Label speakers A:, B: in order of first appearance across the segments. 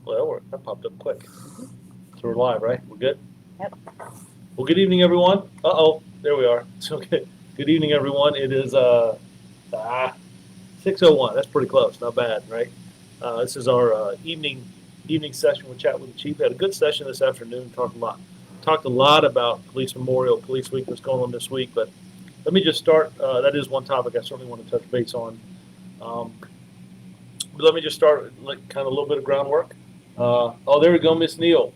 A: Well, that popped up quick. So we're live, right? We're good?
B: Yep.
A: Well, good evening, everyone. There we are. So good evening, everyone. It is 6:01. That's pretty close. Not bad, right? This is our evening session with Chat with the Chief. We had a good session this afternoon. Talked a lot about Police Memorial, Police Week, what's going on this week. But let me just start. That is one topic I certainly want to touch base on. Um, but let me just start like kind of a little bit of groundwork. There we go, Miss Neal.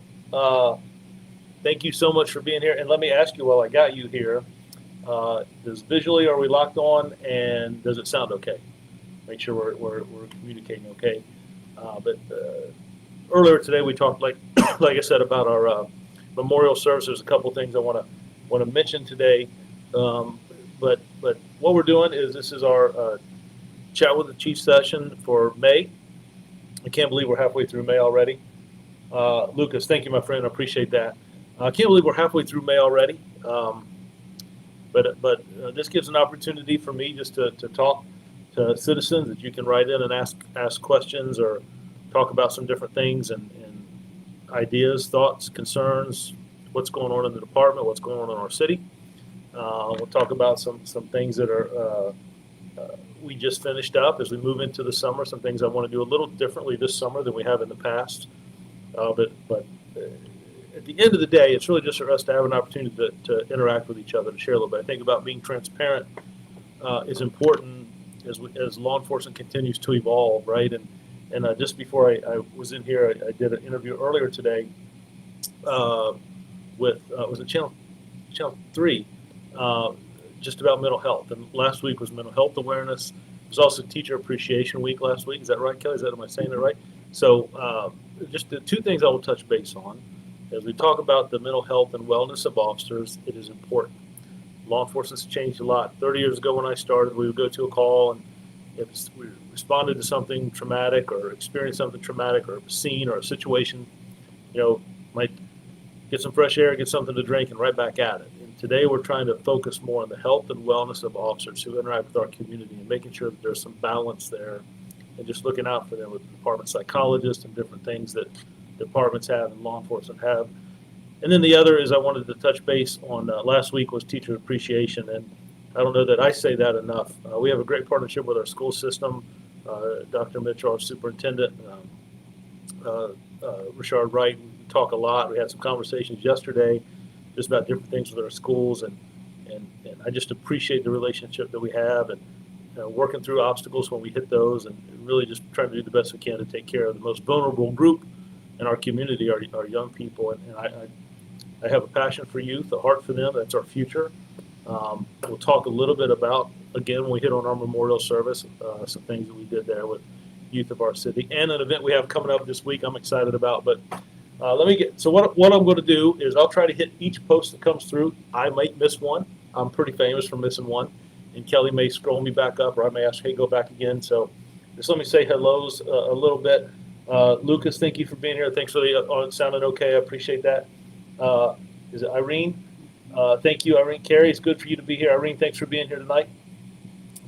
A: Thank you so much for being here. And let me ask you while I got you here, visually, are we locked on, and does it sound okay? Make sure we're communicating okay. But earlier today we talked, like like I said, about our memorial service. There's a couple things I want to mention today. But what we're doing is this is our Chat with the Chief session for May. I can't believe we're halfway through May already. Lucas, thank you, my friend. I appreciate that. I can't believe we're halfway through May already. But this gives an opportunity for me just to talk to citizens that you can write in and ask questions or talk about some different things and ideas, thoughts, concerns, what's going on in the department, what's going on in our city. We'll talk about some things that are we just finished up as we move into the summer. Some things I want to do a little differently this summer than we have in the past. But at the end of the day, it's really just for us to have an opportunity to interact with each other, to share a little bit. I think about being transparent is important as law enforcement continues to evolve, right? And just before I was in here, I did an interview earlier today with was it Channel 3, just about mental health. And last week was mental health awareness. It was also Teacher Appreciation Week last week. Is that right, Kelly? Am I saying it right? So just the two things I will touch base on. As we talk about the mental health and wellness of officers, it is important. Law enforcement's changed a lot. 30 years ago when I started, we would go to a call, and if we responded to something traumatic or experienced something traumatic or a scene or a situation, might get some fresh air, get something to drink, and right back at it. And today we're trying to focus more on the health and wellness of officers who interact with our community and making sure that there's some balance there and just looking out for them with department psychologists and different things that departments have and law enforcement have. And then the other is I wanted to touch base on last week was Teacher Appreciation. And I don't know that I say that enough. We have a great partnership with our school system. Dr. Mitchell, our superintendent, Richard Wright, we talk a lot. We had some conversations yesterday just about different things with our schools. And I just appreciate the relationship that we have and working through obstacles when we hit those and really just trying to do the best we can to take care of the most vulnerable group in our community, our young people. And I have a passion for youth, a heart for them. That's our future. We'll talk a little bit about, again, when we hit on our memorial service, some things that we did there with youth of our city and an event we have coming up this week I'm excited about. But what I'm going to do is I'll try to hit each post that comes through. I might miss one. I'm pretty famous for missing one. And Kelly may scroll me back up, or I may ask, hey, go back again. So just let me say hellos a little bit. Lucas, thank you for being here. Thanks for the sounding okay. I appreciate that. Is it Irene? Thank you, Irene. Carrie, it's good for you to be here. Irene, thanks for being here tonight.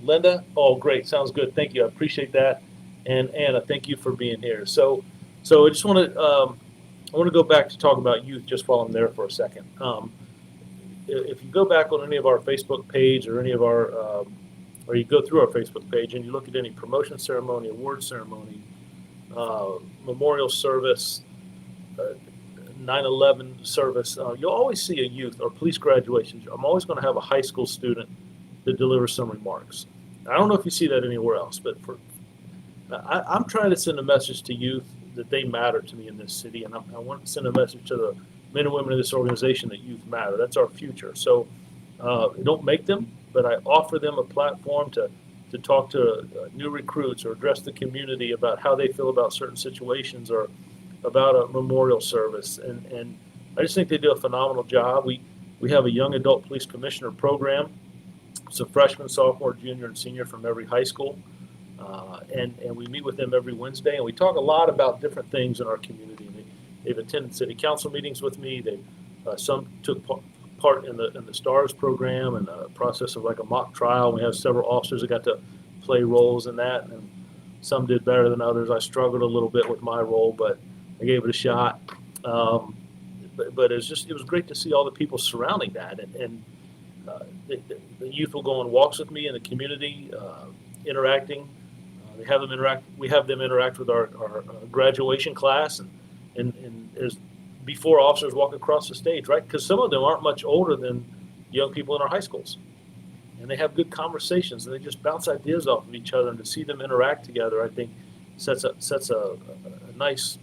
A: Linda, oh, great. Sounds good. Thank you. I appreciate that. And Anna, thank you for being here. So I just want to go back to talk about youth just while I'm there for a second. If you go back on any of our Facebook page or any of our, or you go through our Facebook page and you look at any promotion ceremony, award ceremony, memorial service, 9/11 service, you'll always see a youth or police graduation. I'm always going to have a high school student that delivers some remarks. I don't know if you see that anywhere else, but I'm trying to send a message to youth that they matter to me in this city, and I want to send a message to the men and women in this organization that youth matter. That's our future. So don't make them, but I offer them a platform to talk to new recruits or address the community about how they feel about certain situations or about a memorial service. And I just think they do a phenomenal job. We have a young adult police commissioner program. It's a freshman, sophomore, junior, and senior from every high school. And we meet with them every Wednesday, and we talk a lot about different things in our community. They've attended city council meetings with me. Some took part in the STARS program and the process of like a mock trial. We have several officers that got to play roles in that, and some did better than others. I struggled a little bit with my role, but I gave it a shot. Um, but it was great to see all the people surrounding that, and the youth will go on walks with me in the community, interacting. We have them interact with our graduation class, and as before officers walk across the stage, right? Because some of them aren't much older than young people in our high schools, and they have good conversations, and they just bounce ideas off of each other. And to see them interact together, I think sets a nice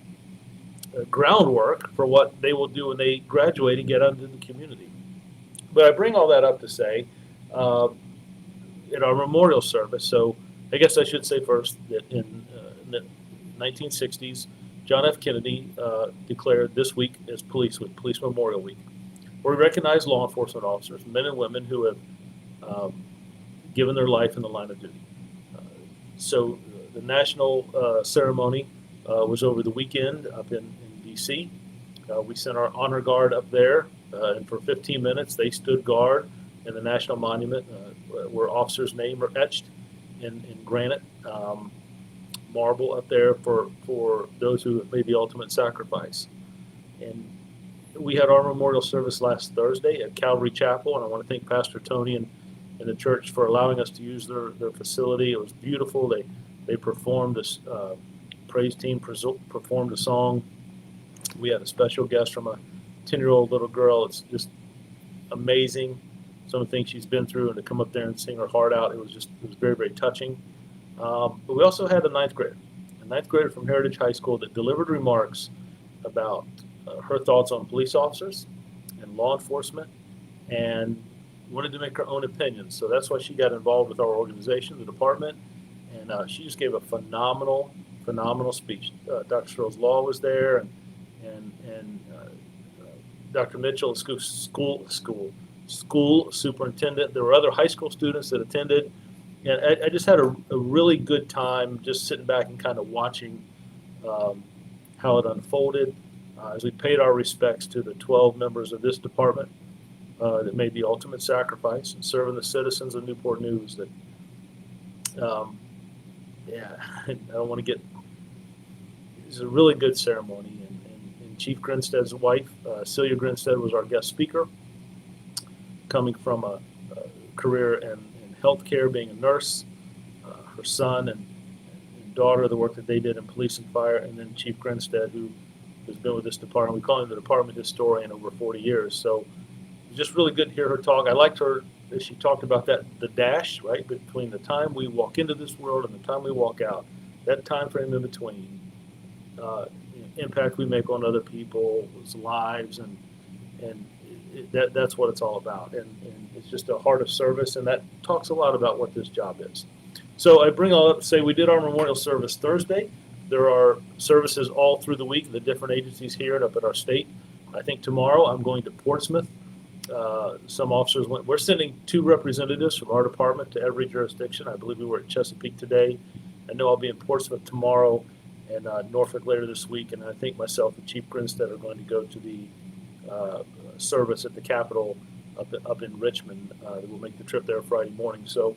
A: groundwork for what they will do when they graduate and get out into the community. But I bring all that up to say, uh, in our memorial service, so I guess I should say first that in the 1960s, John F. Kennedy declared this week as Police Week, Police Memorial Week, where we recognize law enforcement officers, men and women who have given their life in the line of duty. Uh, so the national ceremony was over the weekend up in D.C. We sent our honor guard up there, and for 15 minutes they stood guard in the National Monument, where officers' names are etched in granite marble up there for those who have made the ultimate sacrifice. And we had our memorial service last Thursday at Calvary Chapel, and I want to thank Pastor Tony and the church for allowing us to use their facility. It was beautiful. They performed this praise team performed a song. We had a special guest from a 10-year-old little girl. It's just amazing, some of the things she's been through, and to come up there and sing her heart out, it was very, very touching. But we also had a ninth grader from Heritage High School that delivered remarks about her thoughts on police officers and law enforcement, and wanted to make her own opinions. So that's why she got involved with our organization, the department, and she just gave a phenomenal speech. Dr. Searles Law was there, and Dr. Mitchell, school superintendent. There were other high school students that attended, and I just had a really good time just sitting back and kind of watching how it unfolded as we paid our respects to the 12 members of this department that made the ultimate sacrifice and serving the citizens of Newport News. That, I don't want to get. It was a really good ceremony, and Chief Grinstead's wife, Celia Grinstead, was our guest speaker, coming from a career in healthcare, being a nurse. Her son and daughter, the work that they did in police and fire, and then Chief Grinstead, who has been with this department. We call him the department historian, over 40 years. So it was just really good to hear her talk. I liked her as she talked about the dash, right, between the time we walk into this world and the time we walk out, that time frame in between, impact we make on other people's lives, and that's what it's all about. And it's just a heart of service, and that talks a lot about what this job is. So I bring all up to say we did our memorial service Thursday. There are services all through the week, the different agencies here and up at our state. I think tomorrow I'm going to Portsmouth. Some officers went. We're sending 2 representatives from our department to every jurisdiction. I believe we were at Chesapeake today. I know I'll be in Portsmouth tomorrow and Norfolk later this week. And I think myself and Chief Grinstead are going to go to the service at the Capitol up in Richmond. We'll make the trip there Friday morning. So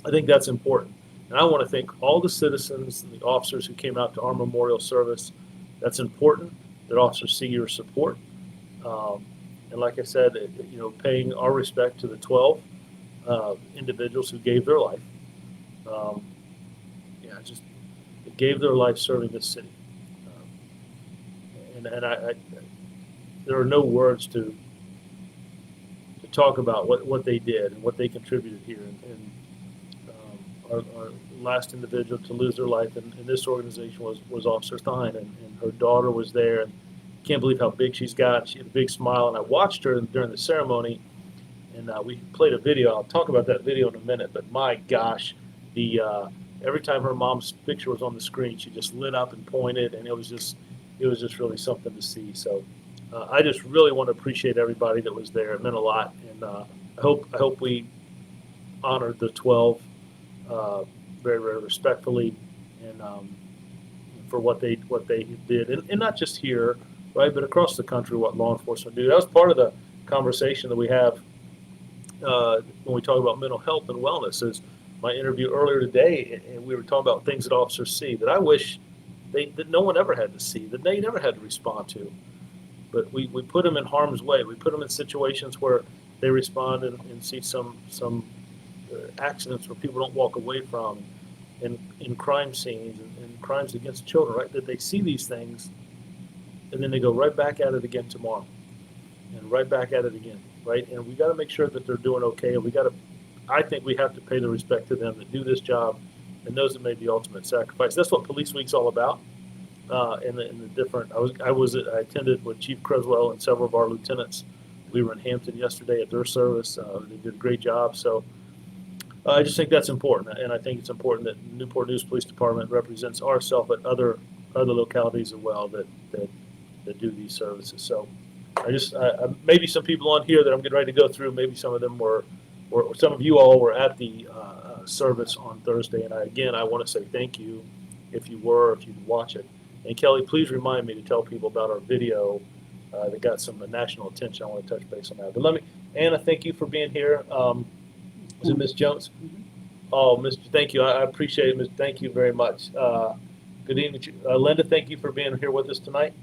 A: I think that's important. And I want to thank all the citizens and the officers who came out to our memorial service. That's important that officers see your support. And like I said, paying our respect to the 12 individuals who gave their life. Just gave their life serving this city. And I there are no words to talk about what they did and what they contributed here. And our last individual to lose their life in this organization was Officer Stein, and her daughter was there. And can't believe how big she's got. She had a big smile, and I watched her during the ceremony, and we played a video. I'll talk about that video in a minute, but my gosh, every time her mom's picture was on the screen, she just lit up and pointed, and it was just really something to see. So I just really want to appreciate everybody that was there. It meant a lot, and I hope we honored the 12 very, very respectfully, and for what they did, and not just here, right, but across the country, what law enforcement do. That was part of the conversation that we have when we talk about mental health and wellness. Is my interview earlier today, and we were talking about things that officers see that I wish that no one ever had to see, that they never had to respond to. But we put them in harm's way. We put them in situations where they respond and see some accidents where people don't walk away from, and in crime scenes and crimes against children, right? That they see these things, and then they go right back at it again tomorrow, and right back at it again, right? And we got to make sure that they're doing okay. And I think we have to pay the respect to them that do this job, and those that made the ultimate sacrifice. That's what Police Week's all about. In the different, I attended with Chief Creswell and several of our lieutenants. We were in Hampton yesterday at their service. They did a great job. So I just think that's important, and I think it's important that Newport News Police Department represents ourselves at other localities as well that do these services. So maybe some people on here that I'm getting ready to go through, maybe some of them were, or some of you all were at the service on Thursday. And I want to say thank you if you could watch it. And Kelly, please remind me to tell people about our video that got some national attention. I want to touch base on that. But Anna, thank you for being here. Is it Miss Jones? Oh, thank you. I appreciate it, Miss. Thank you very much. Good evening, Linda. Thank you for being here with us tonight.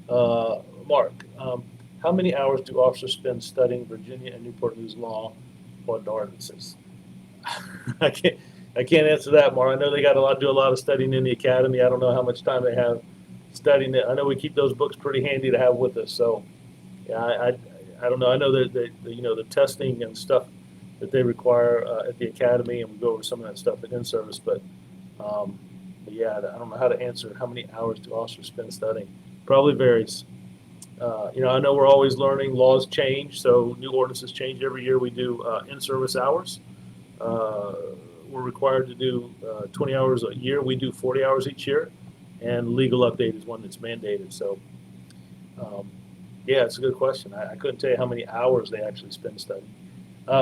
A: Mark, how many hours do officers spend studying Virginia and Newport News law on ordinances? I can't answer that, Mark. I know they got do a lot of studying in the academy. I don't know how much time they have studying it. I know we keep those books pretty handy to have with us. So, yeah, I don't know. I know that the testing and stuff that they require at the academy, and we go over some of that stuff at in-service. But yeah, I don't know how to answer how many hours do officers spend studying. Probably varies. I know we're always learning. Laws change, so new ordinances change every year. We do in-service hours. We're required to do 20 hours a year. We do 40 hours each year, and legal update is one that's mandated. So, yeah, it's a good question. I couldn't tell you how many hours they actually spend studying.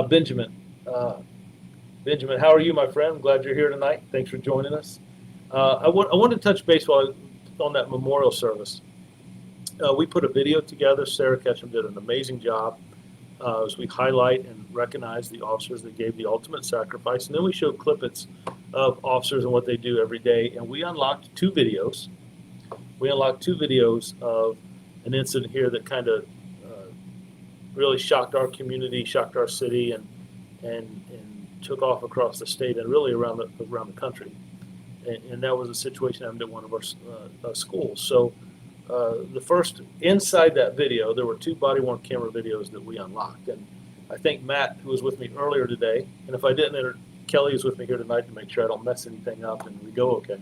A: Benjamin, how are you, my friend? I'm glad you're here tonight. Thanks for joining us. I want to touch base on that memorial service. We put a video together. Sarah Ketchum did an amazing job as we highlight and recognize the officers that gave the ultimate sacrifice. And then we show clippets of officers and what they do every day. And we unlocked two videos. We unlocked two videos of an incident here that kind of really shocked our community, shocked our city, and took off across the state and really around the country. And that was a situation that happened at one of our schools. So the first, inside that video, there were two body-worn camera videos that we unlocked. And I think Matt, who was with me earlier today, and if I didn't, Kelly is with me here tonight to make sure I don't mess anything up and we go okay.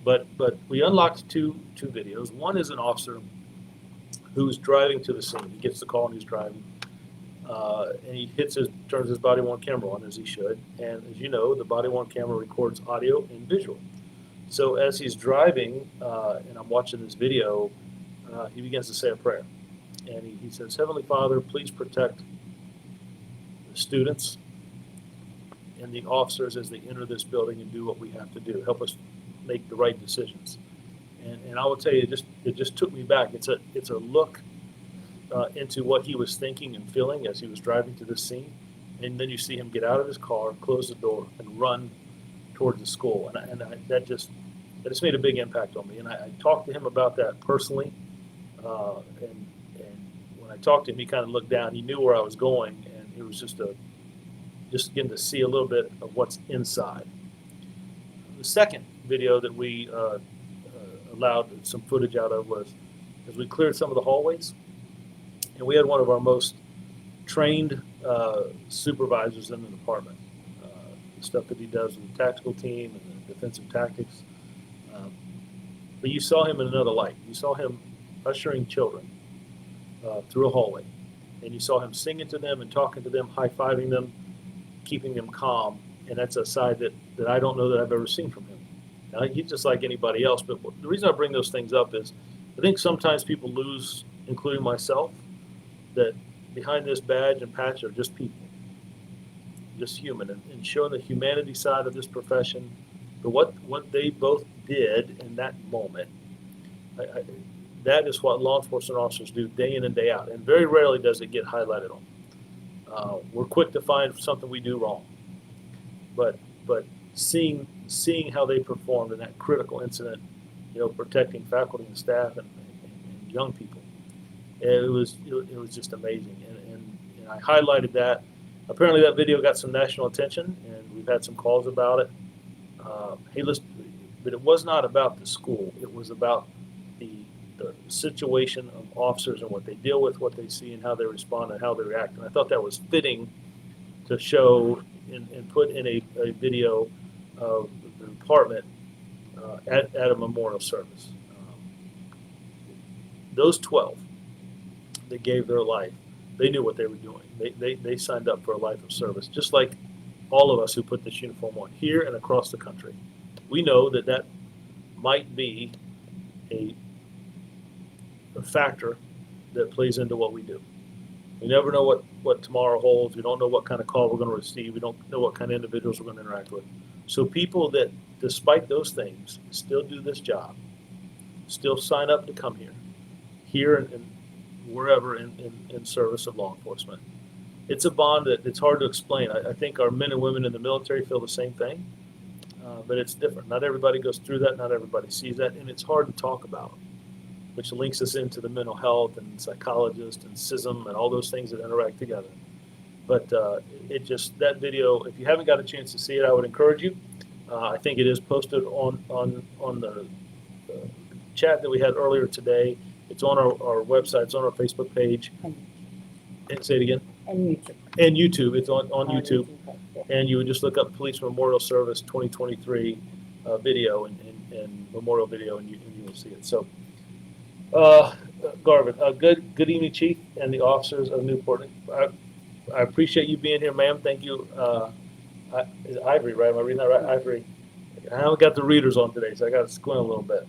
A: But we unlocked two videos. One is an officer who's driving to the scene. He gets the call and he's driving. And he turns his body-worn camera on, as he should. And as you know, the body-worn camera records audio and visual. So as he's driving, and I'm watching this video, he begins to say a prayer. And he says, Heavenly Father, please protect the students and the officers as they enter this building and do what we have to do. Help us make the right decisions. And I will tell you, it just took me back. It's a look into what he was thinking and feeling as he was driving to this scene. And then you see him get out of his car, close the door, and run towards the school. And that just made a big impact on me. And I talked to him about that personally. And when I talked to him, he kind of looked down. He knew where I was going, and it was just getting to see a little bit of what's inside. The second video that we allowed some footage out of was as we cleared some of the hallways, and we had one of our most trained supervisors in the department. The stuff that he does with the tactical team and the defensive tactics. But you saw him in another light. You saw him ushering children through a hallway, and you saw him singing to them and talking to them, high-fiving them, keeping them calm. And that's a side that I don't know that I've ever seen from him. Now, he's just like anybody else, but the reason I bring those things up is I think sometimes people lose, including myself, that behind this badge and patch are just people, just human, and showing the humanity side of this profession, but what they both did in that moment. That is what law enforcement officers do day in and day out, and very rarely does it get highlighted on. We're quick to find something we do wrong, but seeing how they performed in that critical incident, protecting faculty and staff and young people. It was just amazing, and I highlighted that. Apparently, that video got some national attention, and we've had some calls about it. Hey, listen, but it was not about the school. It was about the situation of officers and what they deal with, what they see, and how they respond and how they react. And I thought that was fitting to show and put in a video of the department at a memorial service. Those 12 that gave their life, they knew what they were doing. They signed up for a life of service, just like all of us who put this uniform on here and across the country. We know that might be a factor that plays into what we do. We never know what tomorrow holds. We don't know what kind of call we're going to receive. We don't know what kind of individuals we're going to interact with. So people that, despite those things, still do this job, still sign up to come here and wherever in service of law enforcement. It's a bond that it's hard to explain. I think our men and women in the military feel the same thing, but it's different. Not everybody goes through that. Not everybody sees that, and it's hard to talk about, which links us into the mental health and psychologist and CISM and all those things that interact together. But that video, if you haven't got a chance to see it, I would encourage you. I think it is posted on the chat that we had earlier today. It's on our website. It's on our Facebook page. And say it again.
B: And YouTube.
A: And YouTube. It's on YouTube. And you would just look up Police Memorial Service 2023 video and memorial video, and you will see it. So, Garvin, good evening, Chief, and the officers of Newport. I appreciate you being here, ma'am. Thank you. Is it Ivory, right? Am I reading that right? Ivory. I haven't got the readers on today, so I got to squint a little bit.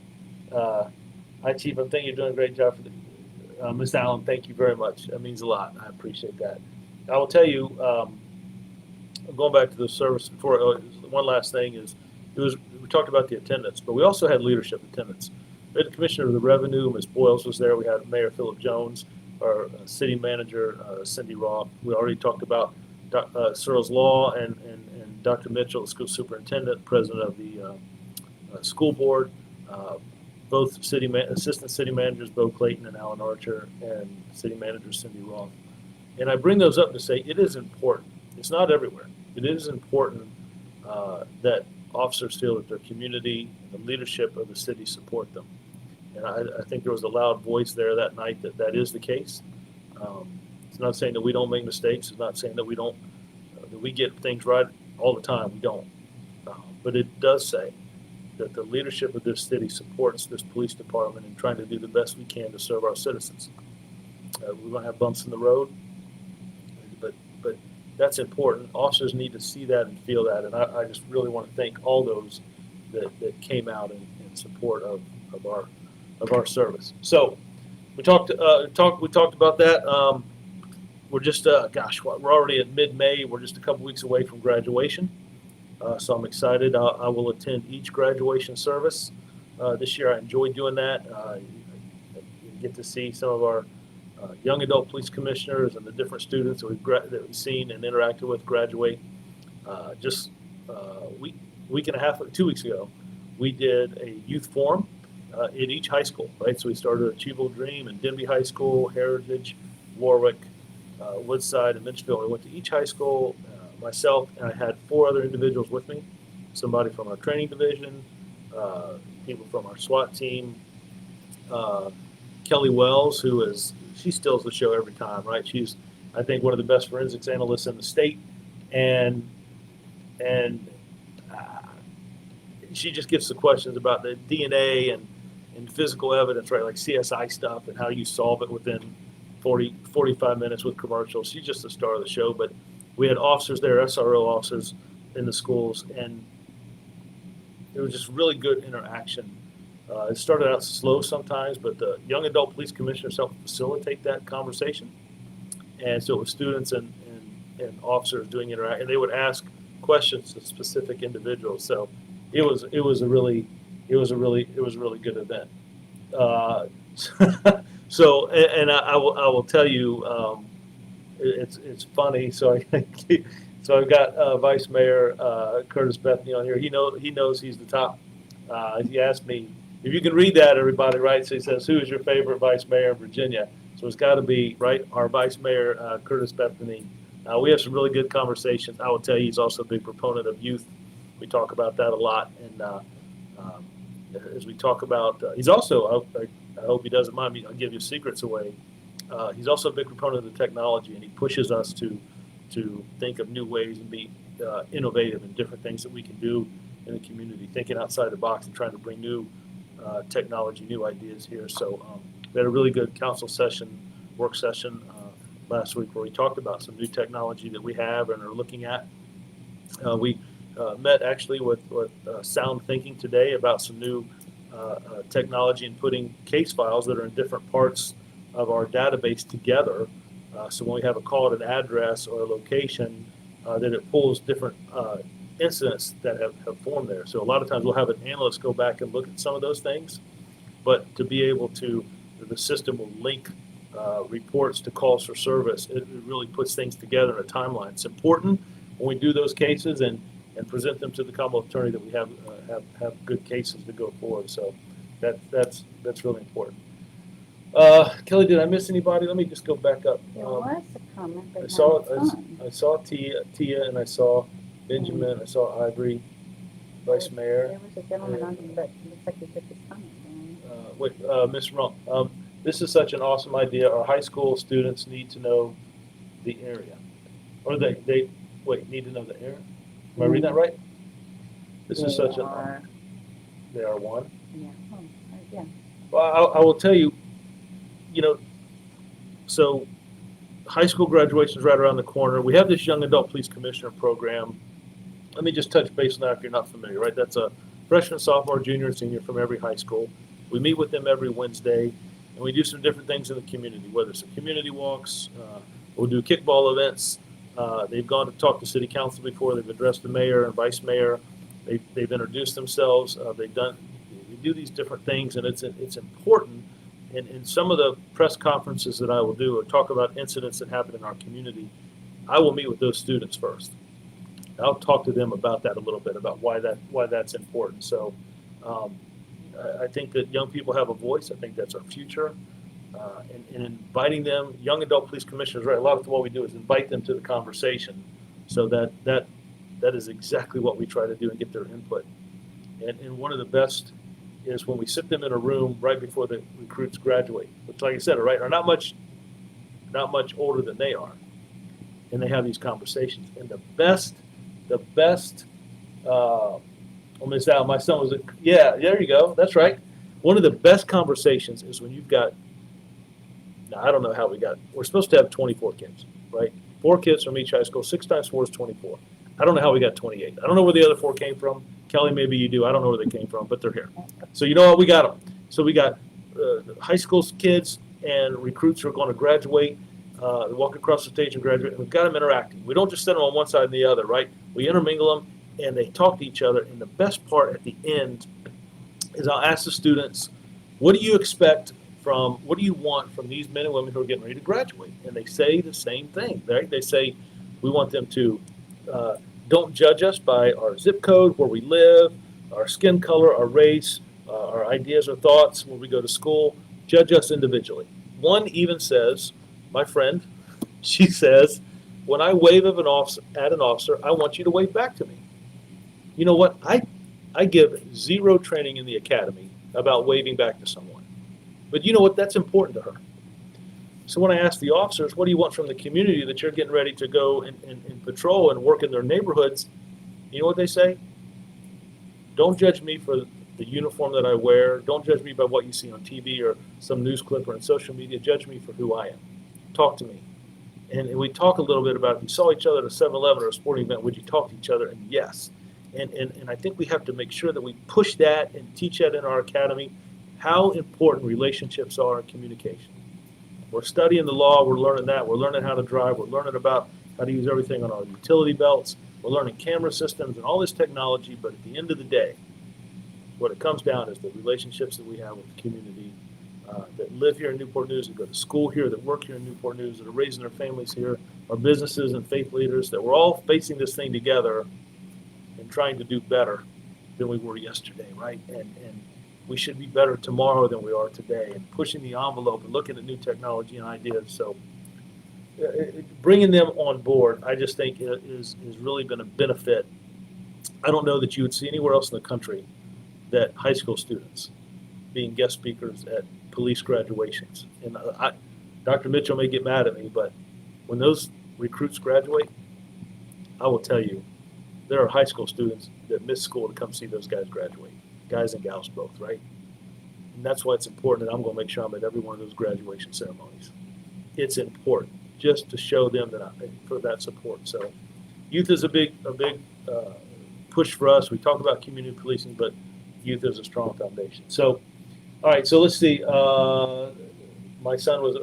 A: Hi, Chief. I think you're doing a great job for Ms. Allen. Thank you very much. That means a lot. I appreciate that. I will tell you, going back to the service before, one last thing is, we talked about the attendance, but we also had leadership attendance. We had the Commissioner of the Revenue, Ms. Boyles was there. We had Mayor Philip Jones, our City Manager, Cindy Roth. We already talked about Searles Law and Dr. Mitchell, the School Superintendent, President of the School Board, both Assistant City Managers, Bo Clayton and Alan Archer, and City Manager Cindy Roth. And I bring those up to say it is important. It's not everywhere. It is important that officers feel that their community and the leadership of the city support them. And I think there was a loud voice there that night that is the case. It's not saying that we don't make mistakes. It's not saying that we get things right all the time. We don't. But it does say that the leadership of this city supports this police department in trying to do the best we can to serve our citizens. We're going to have bumps in the road, but that's important. Officers need to see that and feel that, and I just really want to thank all those that came out in support of our service. So we talked about that. We're just we're already at mid-May. We're just a couple weeks away from graduation. So I'm excited. I will attend each graduation service this year. I enjoy doing that. You get to see some of our young adult police commissioners and the different students that we've seen and interacted with graduate. Just week and a half, 2 weeks ago, we did a youth forum in each high school. Right, so we started at Achievable Dream and Denby High School, Heritage, Warwick, Woodside, and Mitchellville. We went to each high school. Myself, and I had 4 other individuals with me, somebody from our training division, people from our SWAT team, Kelly Wells, she steals the show every time, right? She's, I think, one of the best forensics analysts in the state, and she just gets the questions about the DNA and physical evidence, right, like CSI stuff and how you solve it within 45 minutes with commercials. She's just the star of the show, but we had officers there, SRO officers in the schools, and it was just really good interaction. It started out slow sometimes, but the young adult police commissioners helped facilitate that conversation. And so it was students and officers doing interaction, and they would ask questions to specific individuals. So it was a really good event. So, and I will tell you, it's funny. So I've got Vice Mayor Curtis Bethany on here. He knows he's the top. He asked me, if you can read that, everybody, right? So he says, who is your favorite vice mayor in Virginia? So it's got to be, right, our vice mayor, Curtis Bethany. We have some really good conversations. I will tell you, he's also a big proponent of youth. We talk about that a lot. And as we talk about, he's also, I hope he doesn't mind me, I'll give you secrets away. He's also a big proponent of the technology, and he pushes us to think of new ways and be innovative in different things that we can do in the community, thinking outside the box and trying to bring new technology, new ideas here. So we had a really good council session, work session last week where we talked about some new technology that we have and are looking at. We met actually with Sound Thinking today about some new technology and putting case files that are in different parts of our database together. So when we have a call at an address or a location, that it pulls different incidents that have formed there. So a lot of times we'll have an analyst go back and look at some of those things, but to be able to, the system will link reports to calls for service. It really puts things together in a timeline. It's important when we do those cases and present them to the Commonwealth Attorney that we have good cases to go forward. So that's really important. Kelly, did I miss anybody? Let me just go back up.
B: There was a comment, but
A: I saw Tia, and I saw Benjamin. I saw Ivory, Vice Mayor.
B: There was a gentleman on here, but it looks like he took his comment down.
A: Ms. Rump, this is such an awesome idea. Our high school students need to know the area, or they need to know the area. Am I reading that right? This is such a. They are one.
B: Yeah. Oh, yeah.
A: Well, I will tell you. So high school graduation is right around the corner. We have this young adult police commissioner program. Let me just touch base on that if you're not familiar, right? That's a freshman, sophomore, junior, and senior from every high school. We meet with them every Wednesday, and we do some different things in the community, whether it's community walks, we'll do kickball events. They've gone to talk to city council before. They've addressed the mayor and vice mayor. They've introduced themselves. We do these different things, and it's important. And in some of the press conferences that I will do or talk about incidents that happen in our community, I will meet with those students first. I'll talk to them about that a little bit, about why that's important. So I think that young people have a voice. I think that's our future. And inviting them, young adult police commissioners, right? A lot of what we do is invite them to the conversation, so that is exactly what we try to do and get their input. And one of the best is when we sit them in a room right before the recruits graduate, which, like I said, right, are not much older than they are, and they have these conversations. And the best. Miss Al, my son was there you go. That's right. One of the best conversations is when you've got. Now I don't know how we're supposed to have 24 kids, right? 4 kids from each high school. 6 times 4 is 24. I don't know how we got 28. I don't know where the other 4 came from. Kelly, maybe you do. I don't know where they came from, but they're here. So you know what? We got them. So we got high school kids and recruits who are going to graduate, walk across the stage and graduate. And we've got them interacting. We don't just set them on one side and the other, right? We intermingle them, and they talk to each other. And the best part at the end is I'll ask the students, what do you want from these men and women who are getting ready to graduate? And they say the same thing, right? They say, we want them to don't judge us by our zip code, where we live, our skin color, our race, our ideas or thoughts when we go to school. Judge us individually. One even says, my friend, she says, when I wave at an officer, I want you to wave back to me. You know what? I give 0 training in the academy about waving back to someone. But you know what? That's important to her. So when I ask the officers, what do you want from the community that you're getting ready to go and patrol and work in their neighborhoods? You know what they say? Don't judge me for the uniform that I wear. Don't judge me by what you see on TV or some news clip or on social media. Judge me for who I am. Talk to me. And we talk a little bit about, if you saw each other at a 7-Eleven or a sporting event, would you talk to each other? And yes. And I think we have to make sure that we push that and teach that in our academy, how important relationships are in communication. We're studying the law. We're learning that. We're learning how to drive. We're learning about how to use everything on our utility belts. We're learning camera systems and all this technology. But at the end of the day, what it comes down is the relationships that we have with the community that live here in Newport News, that go to school here, that work here in Newport News, that are raising their families here, our businesses and faith leaders, that we're all facing this thing together and trying to do better than we were yesterday, right? And we should be better tomorrow than we are today, and pushing the envelope and looking at new technology and ideas. So bringing them on board, I just think is really going to benefit. I don't know that you would see anywhere else in the country that high school students being guest speakers at police graduations. And Dr. Mitchell may get mad at me, but when those recruits graduate, I will tell you, there are high school students that miss school to come see those guys graduate, guys and gals both, right? And that's why it's important that I'm going to make sure I'm at every one of those graduation ceremonies. It's important just to show them that for that support. So youth is a big push for us. We talk about community policing, but youth is a strong foundation. So, all right, so let's see. My son was,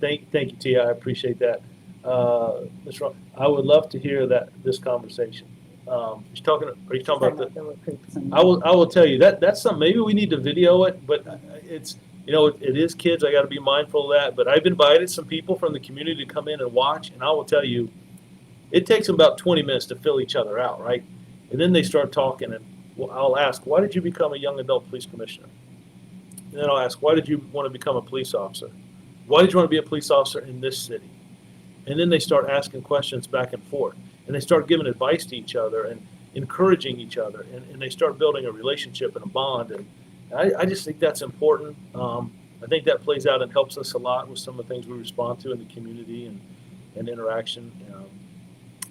A: thank you, Tia, I appreciate that. Mr. Ron, I would love to hear this conversation. Are you talking about
B: the recruits and
A: I will tell you that's something, maybe we need to video it, but it's, it is kids. I got to be mindful of that. But I've invited some people from the community to come in and watch, and I will tell you, it takes them about 20 minutes to fill each other out, right? And then they start talking, and I'll ask, why did you become a young adult police commissioner? And then I'll ask, why did you want to become a police officer? Why did you want to be a police officer in this city? And then they start asking questions back and forth, and they start giving advice to each other and encouraging each other, and they start building a relationship and a bond. And I just think that's important. I think that plays out and helps us a lot with some of the things we respond to in the community and interaction.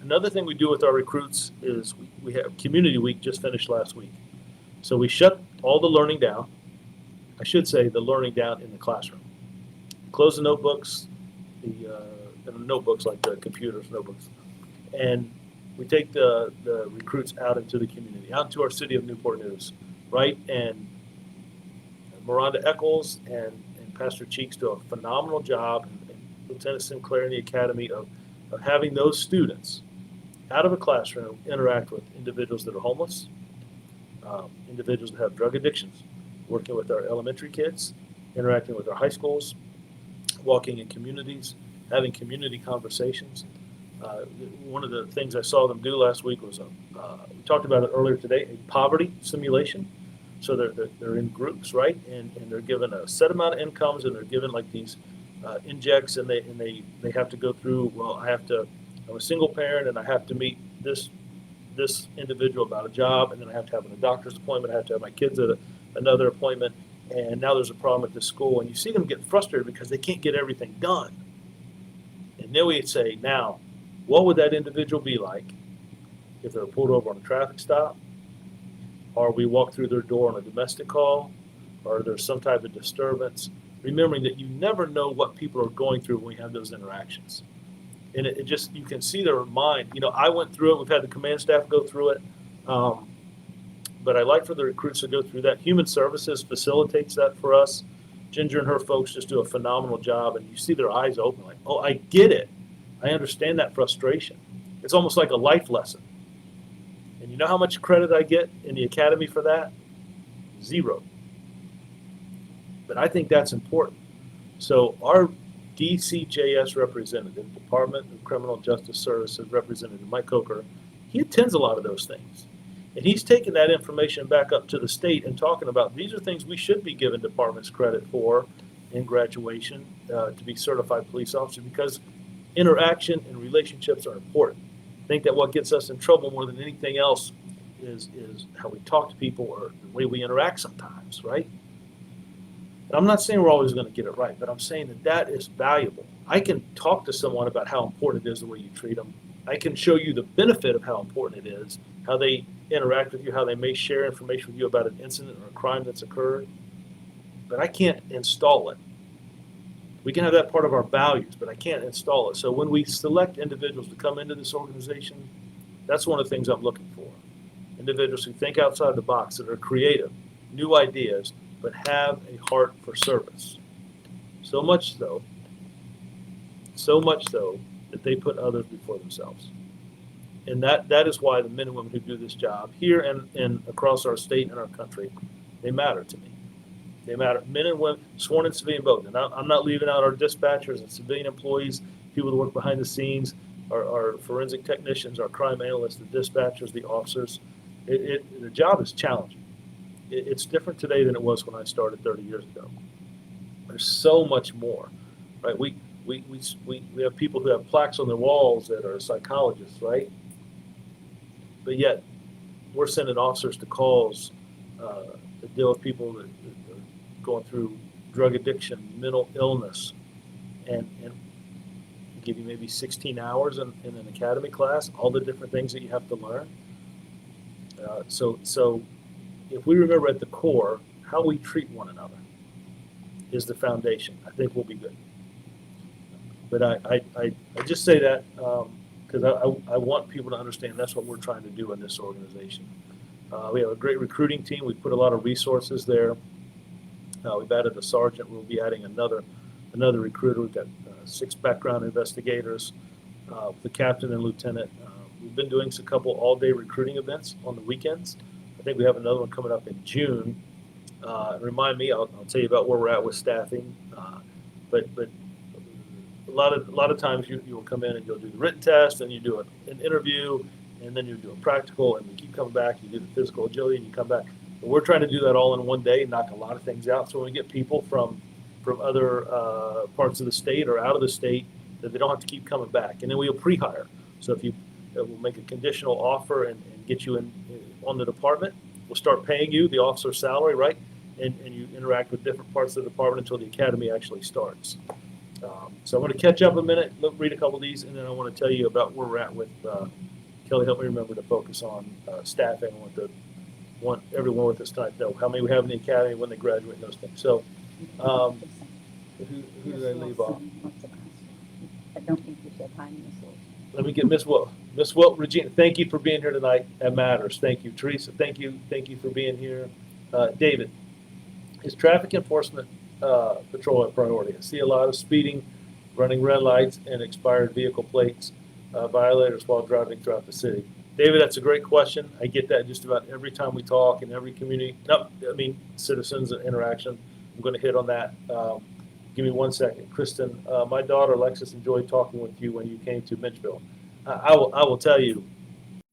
A: Another thing we do with our recruits is we have Community Week just finished last week. So we shut all the learning down. I should say the learning down in the classroom. Close the notebooks, the notebooks like the computers, notebooks. And we take the recruits out into the community, out into our city of Newport News, right? And Miranda Eccles and Pastor Cheeks do a phenomenal job, and Lieutenant Sinclair in the academy of having those students out of a classroom interact with individuals that are homeless, individuals that have drug addictions, working with our elementary kids, interacting with our high schools, walking in communities, having community conversations. One of the things I saw them do last week was, we talked about it earlier today, a poverty simulation. So they're in groups, right? And they're given a set amount of incomes, and they're given like these injects, and they have to go through, well, I'm a single parent, and I have to meet this individual about a job, and then I have to have a doctor's appointment, I have to have my kids at another appointment, and now there's a problem at the school, and you see them get frustrated because they can't get everything done. And then we'd say, now, what would that individual be like if they're pulled over on a traffic stop, or we walk through their door on a domestic call, or there's some type of disturbance, remembering that you never know what people are going through when we have those interactions. And it just, you can see their mind. I went through it. We've had the command staff go through it. But I like for the recruits to go through that. Human Services facilitates that for us. Ginger and her folks just do a phenomenal job, and you see their eyes open like, oh, I get it. I understand that frustration. It's almost like a life lesson. And you know how much credit I get in the academy for that? 0. But I think that's important. So our DCJS representative, Department of Criminal Justice Services representative, Mike Coker, he attends a lot of those things. And he's taking that information back up to the state and talking about these are things we should be giving departments credit for in graduation to be certified police officers, because interaction and relationships are important. I think that what gets us in trouble more than anything else is how we talk to people or the way we interact sometimes, right? And I'm not saying we're always going to get it right, but I'm saying that is valuable. I can talk to someone about how important it is the way you treat them. I can show you the benefit of how important it is, how they interact with you, how they may share information with you about an incident or a crime that's occurred. But I can't install it. We can have that part of our values, but I can't install it. So when we select individuals to come into this organization, that's one of the things I'm looking for. Individuals who think outside the box, that are creative, new ideas, but have a heart for service. So much so that they put others before themselves. And that is why the men and women who do this job here and across our state and our country, they matter to me. They matter. Men and women, sworn and civilian both. And I'm not leaving out our dispatchers and civilian employees, people that work behind the scenes, our forensic technicians, our crime analysts, the dispatchers, the officers. The job is challenging. it's different today than it was when I started 30 years ago. There's so much more, right? We have people who have plaques on their walls that are psychologists, right? But yet we're sending officers to calls to deal with people that are going through drug addiction, mental illness, and give you maybe 16 hours in an academy class, all the different things that you have to learn. So if we remember at the core, how we treat one another is the foundation. I think we'll be good. But I just say that because I want people to understand that's what we're trying to do in this organization. We have a great recruiting team. We put a lot of resources there. We've added a sergeant. We'll be adding another recruiter. We've got 6 background investigators, the captain and lieutenant. We've been doing a couple all-day recruiting events on the weekends. I think we have another one coming up in June. Remind me, I'll tell you about where we're at with staffing. But a lot of times you'll come in and you'll do the written test, and you do an interview, and then you do a practical, and you keep coming back. You do the physical agility, and you come back. But we're trying to do that all in one day, knock a lot of things out. So when we get people from other parts of the state or out of the state, that they don't have to keep coming back. And then we'll pre-hire. So if we'll make a conditional offer and get you in on the department, we'll start paying you the officer's salary, right? And you interact with different parts of the department until the academy actually starts. So I'm going to catch up a minute, read a couple of these, and then I want to tell you about where we're at with Kelly. Help me remember to focus on staffing. I want everyone with us tonight to know how many we have in the academy, when they graduate, and those things. So who did I leave off?
B: I don't think you said hi, Miss Wilson.
A: Let me get Miss Wilt. Miss Wilt, Regina, thank you for being here tonight. That matters. Thank you. Teresa, thank you for being here. David, is traffic enforcement patrol a priority? I see a lot of speeding, running red lights, and expired vehicle plates, violators while driving throughout the city. David, that's a great question. I get that just about every time we talk in every community. Citizens and interaction. I'm going to hit on that. Give me 1 second. Kristen, my daughter Alexis enjoyed talking with you when you came to Mitchville. I will tell you,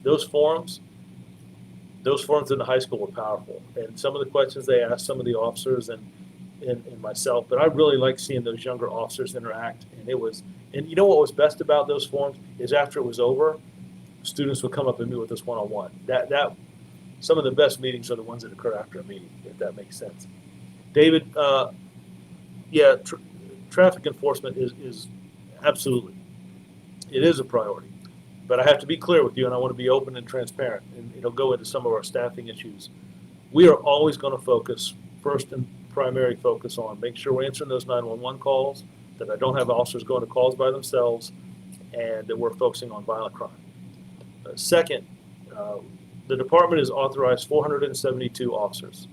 A: those forums in the high school were powerful. And some of the questions they asked some of the officers and myself, but I really like seeing those younger officers interact. And you know what was best about those forums is after it was over, students would come up and meet with us one-on-one. That some of the best meetings are the ones that occur after a meeting, if that makes sense. David, traffic enforcement is absolutely, it is a priority. But I have to be clear with you, and I want to be open and transparent, and it'll go into some of our staffing issues. We are always going to focus, first and primary focus on making sure we're answering those 911 calls, that I don't have officers going to calls by themselves, and that we're focusing on violent crime. Second, the department has authorized 472 officers.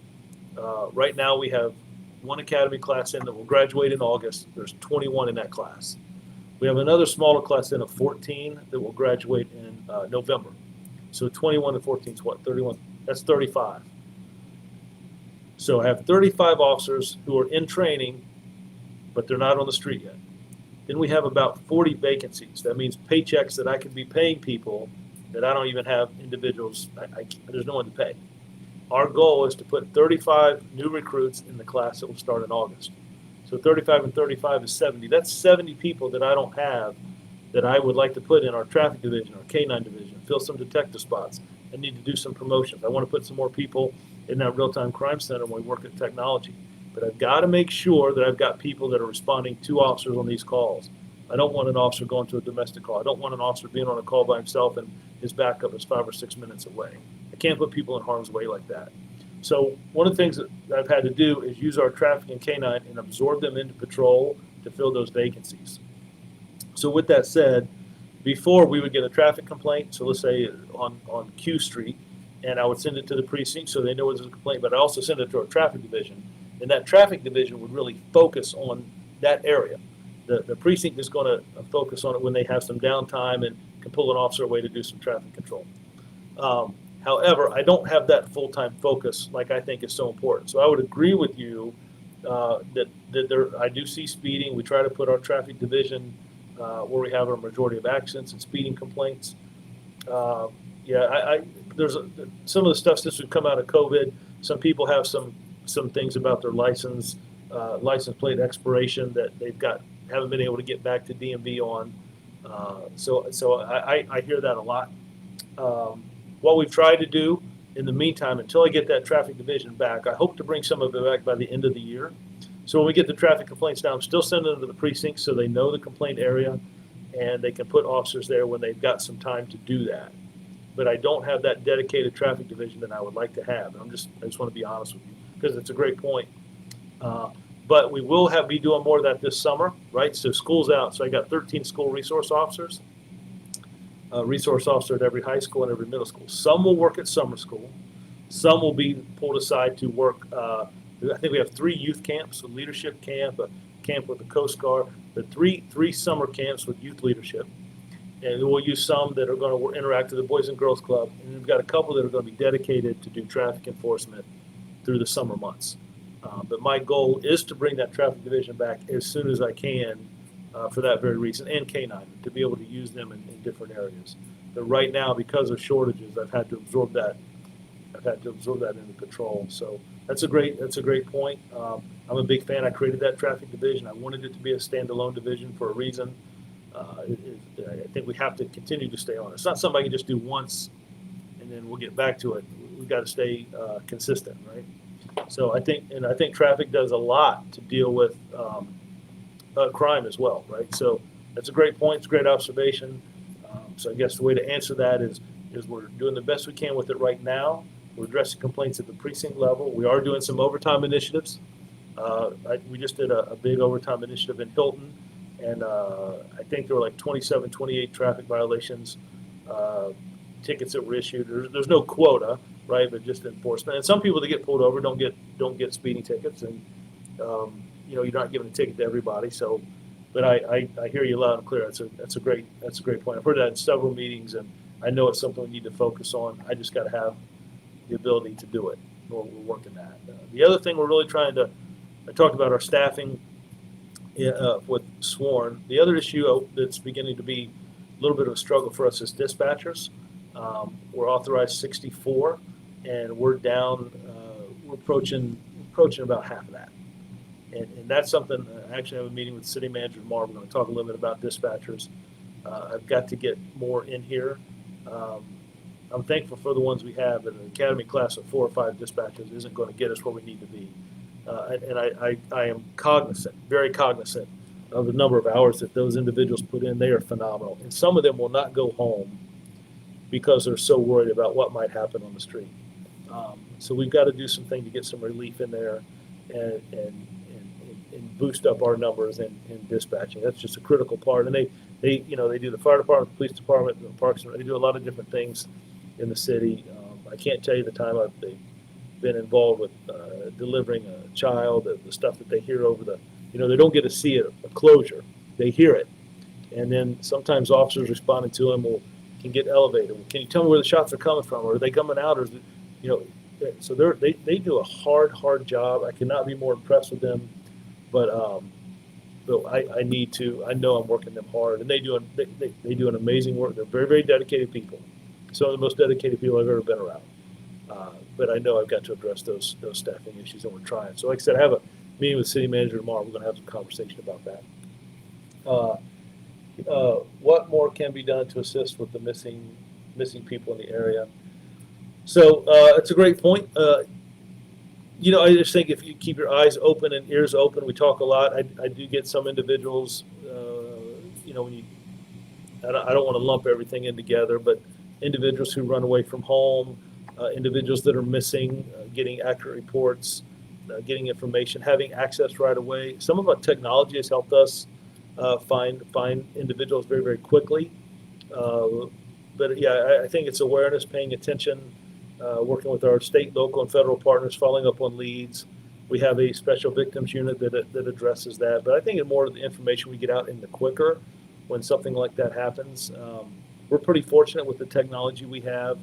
A: Right now we have one academy class in that will graduate in August. There's 21 in that class. We have another smaller class in of 14 that will graduate in November. So 21 and 14 is what? 31? That's 35. So I have 35 officers who are in training, but they're not on the street yet. Then we have about 40 vacancies. That means paychecks that I could be paying people that I don't even have individuals. There's no one to pay. Our goal is to put 35 new recruits in the class that will start in August. So 35 and 35 is 70. That's 70 people that I don't have that I would like to put in our traffic division, our K-9 division, fill some detective spots. I need to do some promotions. I want to put some more people in that real-time crime center when we work at technology. But I've got to make sure that I've got people that are responding to officers on these calls. I don't want an officer going to a domestic call. I don't want an officer being on a call by himself and his backup is 5 or 6 minutes away. I can't put people in harm's way like that. So one of the things that I've had to do is use our traffic and K-9 and absorb them into patrol to fill those vacancies. So with that said, before we would get a traffic complaint, so let's say on Q Street, and I would send it to the precinct so they know there's a complaint, but I also send it to our traffic division. And that traffic division would really focus on that area. The precinct is going to focus on it when they have some downtime and can pull an officer away to do some traffic control. However, I don't have that full-time focus like I think is so important. So I would agree with you that I do see speeding. We try to put our traffic division where we have our majority of accidents and speeding complaints. There's some of the stuff since we've come out of COVID. Some people have some things about their license plate expiration that haven't been able to get back to DMV on. So I hear that a lot. What we've tried to do in the meantime, until I get that traffic division back, I hope to bring some of it back by the end of the year. So when we get the traffic complaints down, I'm still sending them to the precinct so they know the complaint area and they can put officers there when they've got some time to do that. But I don't have that dedicated traffic division that I would like to have. I just want to be honest with you because it's a great point. But we will be doing more of that this summer, right? So school's out. So I got 13 school resource officers, resource officer at every high school and every middle school. Some will work at summer school. Some will be pulled aside to work. I think we have 3 youth camps, a leadership camp, a camp with the Coast Guard, but three summer camps with youth leadership. And we'll use some that are going to interact with the Boys and Girls Club. And we've got a couple that are going to be dedicated to do traffic enforcement through the summer months. But my goal is to bring that traffic division back as soon as I can for that very reason, and K9, to be able to use them in different areas. But right now, because of shortages, I've had to absorb that into patrol. So that's a great point. I'm a big fan. I created that traffic division. I wanted it to be a standalone division for a reason. I think we have to continue to stay on it. It's not something I can just do once and then we'll get back to it. We've got to stay consistent, right? So I think traffic does a lot to deal with crime as well, right? So that's a great point. It's a great observation. So I guess the way to answer that is we're doing the best we can with it right now. We're addressing complaints at the precinct level. We are doing some overtime initiatives. We just did a big overtime initiative in Hilton, and I think there were like 27, 28 traffic violations, tickets that were issued. There's no quota, right, but just enforcement. And some people that get pulled over don't get speeding tickets, and you're not giving a ticket to everybody. So, but I hear you loud and clear. That's a great point. I've heard that in several meetings, and I know it's something we need to focus on. I just got to have the ability to do it. We're working that. The other thing we're really I talked about our staffing with Sworn. The other issue that's beginning to be a little bit of a struggle for us is dispatchers. We're authorized 64, and we're down. We're approaching about half of that, and that's something. I actually have a meeting with City Manager tomorrow. We're going to talk a little bit about dispatchers. I've got to get more in here. I'm thankful for the ones we have, but an academy class of 4 or 5 dispatchers isn't going to get us where we need to be. And I am very cognizant of the number of hours that those individuals put in. They are phenomenal. And some of them will not go home because they're so worried about what might happen on the street. So we've got to do something to get some relief in there and boost up our numbers in dispatching. That's just a critical part. And they do the fire department, the police department, the parks, they do a lot of different things in the city. I can't tell you the time they've been involved with delivering a child, the stuff that they hear over they don't get to see a closure. They hear it. And then sometimes officers responding to them can get elevated. Well, can you tell me where the shots are coming from? Or are they coming out? Or, so they do a hard job. I cannot be more impressed with them. But I need to. I know I'm working them hard, and they do an amazing work. They're very, very dedicated people. Some of the most dedicated people I've ever been around. But I know I've got to address those staffing issues, and we're trying. So, like I said, I have a meeting with the city manager tomorrow. We're going to have some conversation about that. What more can be done to assist with the missing people in the area? So it's a great point. I just think if you keep your eyes open and ears open, we talk a lot. I do get some individuals, when I don't want to lump everything in together, but individuals who run away from home, individuals that are missing, getting accurate reports, getting information, having access right away. Some of our technology has helped us find individuals very, very quickly. But yeah, I think it's awareness, paying attention, working with our state, local, and federal partners, following up on leads. We have a special victims unit that addresses that. But I think the more of the information we get out in, the quicker when something like that happens. We're pretty fortunate with the technology we have,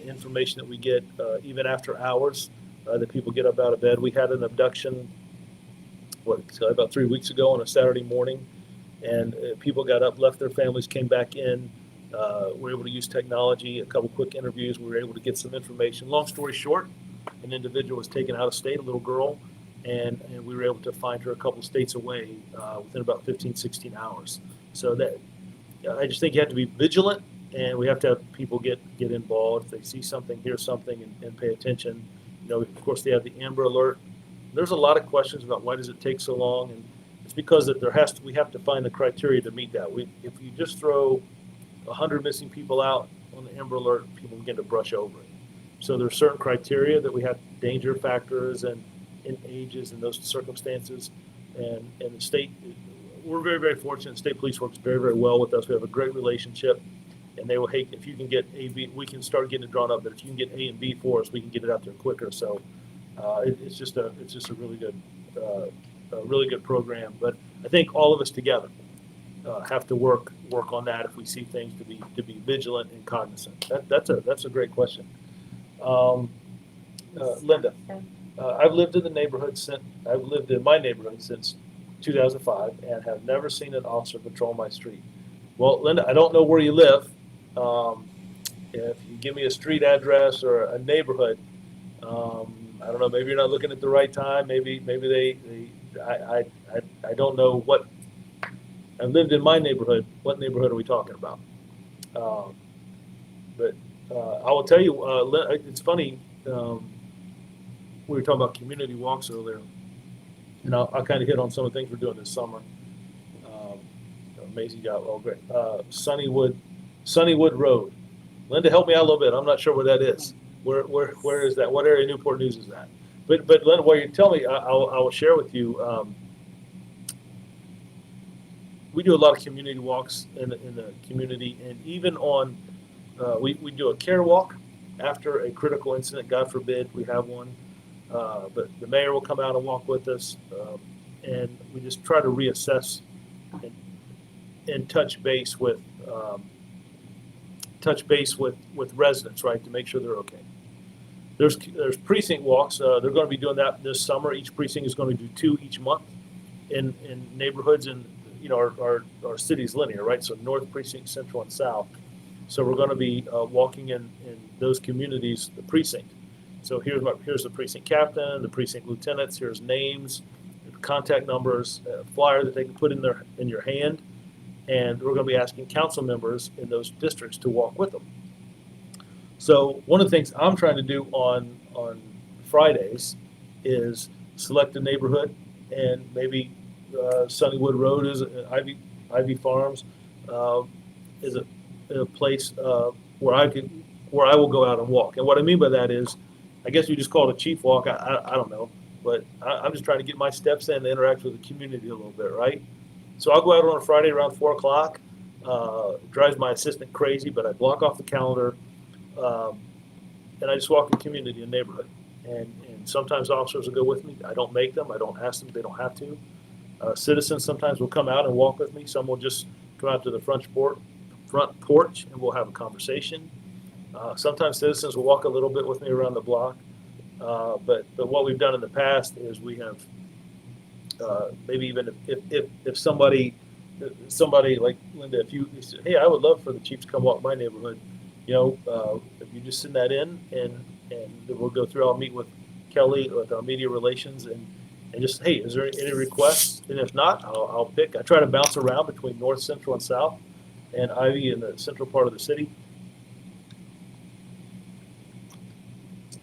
A: information that we get even after hours that people get up out of bed. We had an abduction, about 3 weeks ago on a Saturday morning, and people got up, left their families, came back in. We were able to use technology, a couple quick interviews. We were able to get some information. Long story short, an individual was taken out of state, a little girl, and we were able to find her a couple states away within about 15, 16 hours. So that I just think you have to be vigilant, and we have to have people get involved. If they see something, hear something, and pay attention. You know, of course, they have the Amber Alert. There's a lot of questions about why does it take so long, and it's because that we have to find the criteria to meet that. If you just throw 100 missing people out on the Amber Alert, people begin to brush over it. So there's certain criteria that we have, danger factors and ages and those circumstances, and the state. We're very, very fortunate. State police works very, very well with us. We have a great relationship, and they will hate if you can get A, B. We can start getting it drawn up, but if you can get A and B for us, we can get it out there quicker. So it's just a really good program. But I think all of us together have to work on that if we see things to be vigilant and cognizant. That's a great question, Linda. I've lived in my neighborhood since 2005 and have never seen an officer patrol my street. Well, Linda, I don't know where you live. If you give me a street address or a neighborhood, I don't know. Maybe you're not looking at the right time. Maybe I don't know what. I've lived in my neighborhood. What neighborhood are we talking about? But I will tell you, it's funny. We were talking about community walks earlier, and I'll kind of hit on some of the things we're doing this summer. Amazing job. Oh, great. Sunnywood Road. Linda, help me out a little bit. I'm not sure where that is. Where is that? What area of Newport News is that? But Linda, while you tell me, I will share with you. We do a lot of community walks in the community, and even on we do a care walk after a critical incident. God forbid we have one. But the mayor will come out and walk with us, and we just try to reassess and touch base with residents, right, to make sure they're okay. There's precinct walks. They're going to be doing that this summer. Each precinct is going to do 2 each month in neighborhoods, and our city's linear, right? So North Precinct, Central, and South. So we're going to be walking in those communities, the precinct. So here's the precinct captain, the precinct lieutenants. Here's names, contact numbers, a flyer that they can put in your hand, and we're going to be asking council members in those districts to walk with them. So one of the things I'm trying to do on Fridays is select a neighborhood, and maybe Sunnywood Road is Ivy Farms is a place where I will go out and walk. And what I mean by that is, I guess you just call it a chief walk. I don't know, but I'm just trying to get my steps in and interact with the community a little bit, right? So I'll go out on a Friday around 4 o'clock. Drives my assistant crazy, but I block off the calendar, and I just walk the community and neighborhood. And sometimes officers will go with me. I don't make them. I don't ask them. They don't have to. Citizens sometimes will come out and walk with me. Some will just come out to the front porch and we'll have a conversation. Sometimes citizens will walk a little bit with me around the block. But what we've done in the past is we have maybe even if somebody like Linda, if you say, hey, I would love for the chief to come walk my neighborhood, if you just send that in and we'll go through, I'll meet with Kelly with our media relations and just, hey, is there any requests? And if not, I'll pick. I try to bounce around between north, central, and south, and Ivy in the central part of the city.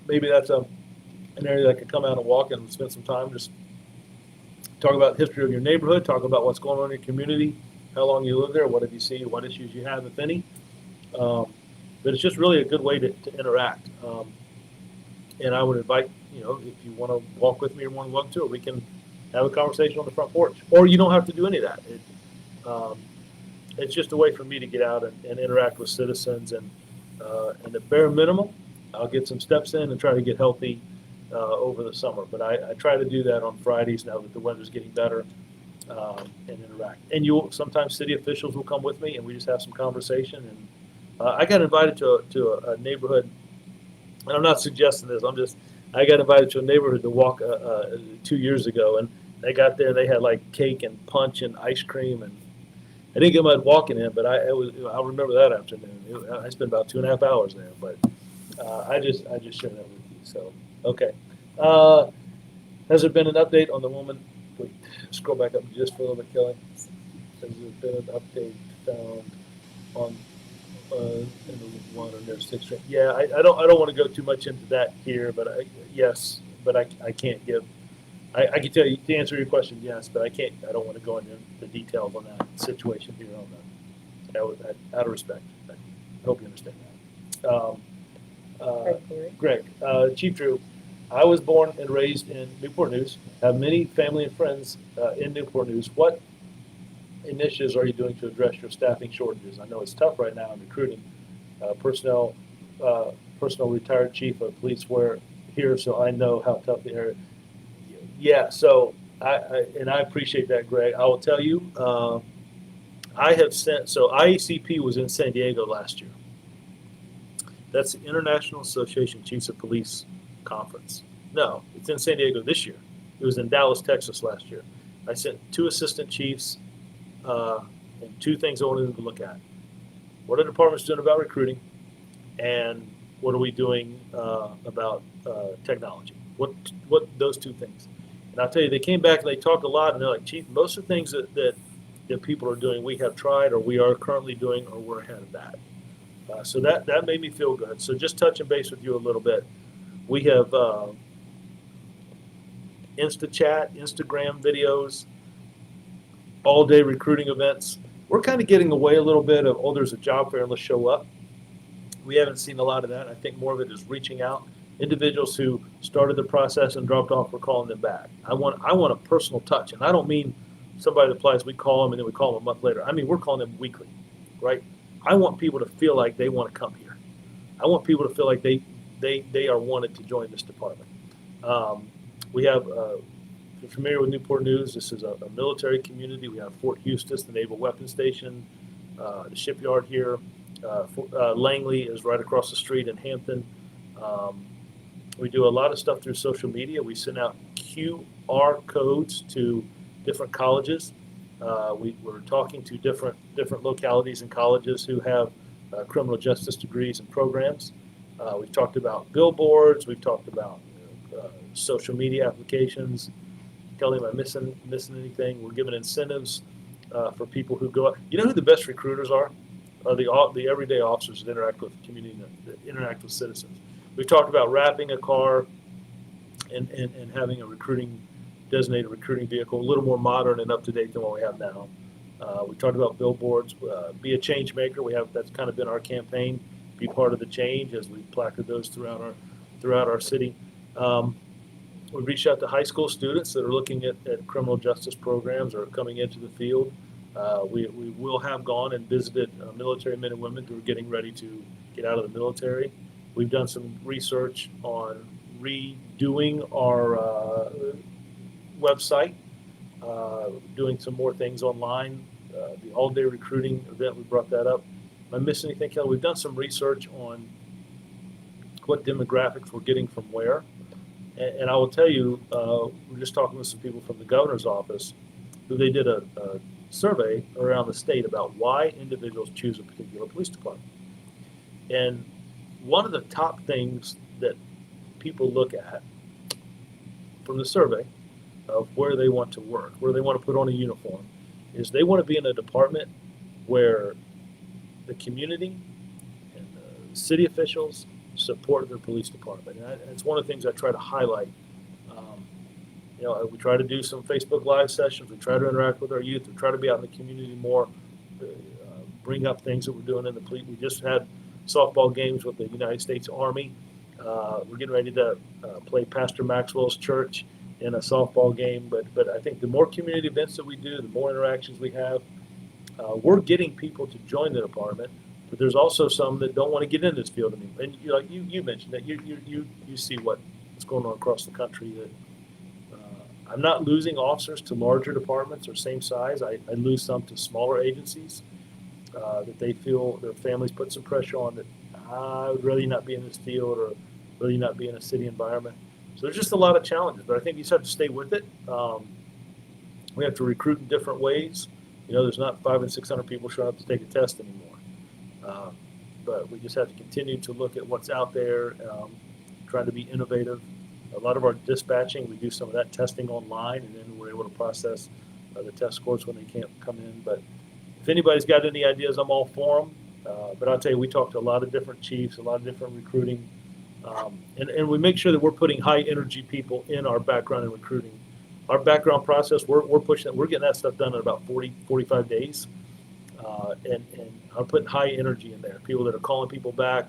A: Maybe that's an area that I could come out and walk and spend some time, just talk about the history of your neighborhood, talk about what's going on in your community, how long you live there, what have you seen, what issues you have, if any. But it's just really a good way to interact. And I would invite, if you want to walk with me or want to walk to it, we can have a conversation on the front porch. Or you don't have to do any of that. It's just a way for me to get out and interact with citizens. And at bare minimum, I'll get some steps in and try to get healthy over the summer. But I try to do that on Fridays now that the weather's getting better and interact. And sometimes city officials will come with me and we just have some conversation. And I got invited to a neighborhood, and I'm not suggesting this, I got invited to a neighborhood to walk 2 years ago, and they got there and they had like cake and punch and ice cream, and I didn't get much walking in, but I'll remember that afternoon. I spent about 2.5 hours there, but I just share that with you. So Okay. Has there been an update on the woman? Wait, scroll back up just for a little bit, Kelly. Has there been an update found on in the one or near 6? Yeah, I don't want to go too much into that here, but yes, but I can't give. I can tell you to answer your question, yes, but I can't. I don't want to go into the details on that situation here on that. Out of respect, I hope you understand that. Greg, Chief Drew, I was born and raised in Newport News, have many family and friends in Newport News. What initiatives are you doing to address your staffing shortages? I know it's tough right now in recruiting. Personnel retired chief of police were here, so I know how tough the area. Yeah, so I appreciate that, Greg. I will tell you, I have sent, so IACP was in San Diego last year. That's the International Association of Chiefs of Police Conference. No, it's in San Diego this year. It was in Dallas, Texas last year. I sent 2 assistant chiefs and 2 things I wanted them to look at. What are departments doing about recruiting? And what are we doing about technology? What those 2 things? And I'll tell you, they came back and they talked a lot, and they're like, Chief, most of the things that people are doing, we have tried, or we are currently doing, or we're ahead of that. So that made me feel good. So just touching base with you a little bit, we have InstaChat, Instagram videos, all-day recruiting events. We're kind of getting away a little bit of, there's a job fair, let's show up. We haven't seen a lot of that. I think more of it is reaching out. Individuals who started the process and dropped off, we're calling them back. I want a personal touch, and I don't mean somebody that applies, we call them and then we call them a month later. I mean, we're calling them weekly, right? I want people to feel like they want to come here. I want people to feel like they are wanted to join this department. We have, if you're familiar with Newport News, this is a military community. We have Fort Eustis, the Naval Weapons Station, the shipyard here. Langley is right across the street in Hampton. We do a lot of stuff through social media. We send out QR codes to different colleges. We're talking to different localities and colleges who have criminal justice degrees and programs. We've talked about billboards. We've talked about social media applications. Kelly, am I missing anything? We're giving incentives for people who go out. You know who the best recruiters are? The everyday officers that interact with the community, that interact with citizens. We've talked about wrapping a car and having a designated recruiting vehicle, a little more modern and up to date than what we have now. We talked about billboards, be a change maker. That's kind of been our campaign, be part of the change as we placard those throughout our city. We reached out to high school students that are looking at criminal justice programs or coming into the field. We will have gone and visited military men and women who are getting ready to get out of the military. We've done some research on redoing our website, doing some more things online. The all-day recruiting event, we brought that up. Am I missing anything, Kelly? We've done some research on what demographics we're getting from where. And I will tell you, we're just talking with some people from the governor's office who they did a survey around the state about why individuals choose a particular police department. And one of the top things that people look at from the survey of where they want to work, where they want to put on a uniform, is they want to be in a department where the community and the city officials support their police department. And it's one of the things I try to highlight. We try to do some Facebook Live sessions. We try to interact with our youth. We try to be out in the community more, bring up things that we're doing in the police. We just had softball games with the United States Army. We're getting ready to play Pastor Maxwell's church in a softball game. But I think the more community events that we do, the more interactions we have, we're getting people to join the department. But there's also some that don't want to get in this field anymore. And you mentioned that you see what's going on across the country. That I'm not losing officers to larger departments or same size. I lose some to smaller agencies that they feel their families put some pressure on, that I would rather not be in this field or really not be in a city environment. So there's just a lot of challenges, but I think you just have to stay with it. We have to recruit in different ways. There's not 500 and 600 people showing up to take a test anymore. But we just have to continue to look at what's out there, try to be innovative. A lot of our dispatching, we do some of that testing online, and then we're able to process the test scores when they can't come in. But if anybody's got any ideas, I'm all for them. But I'll tell you, we talk to a lot of different chiefs, a lot of different recruiting, and we make sure that we're putting high energy people in our background and recruiting. Our background process, we're pushing, we're getting that stuff done in about 40, 45 days. And I'm putting high energy in there. People that are calling people back,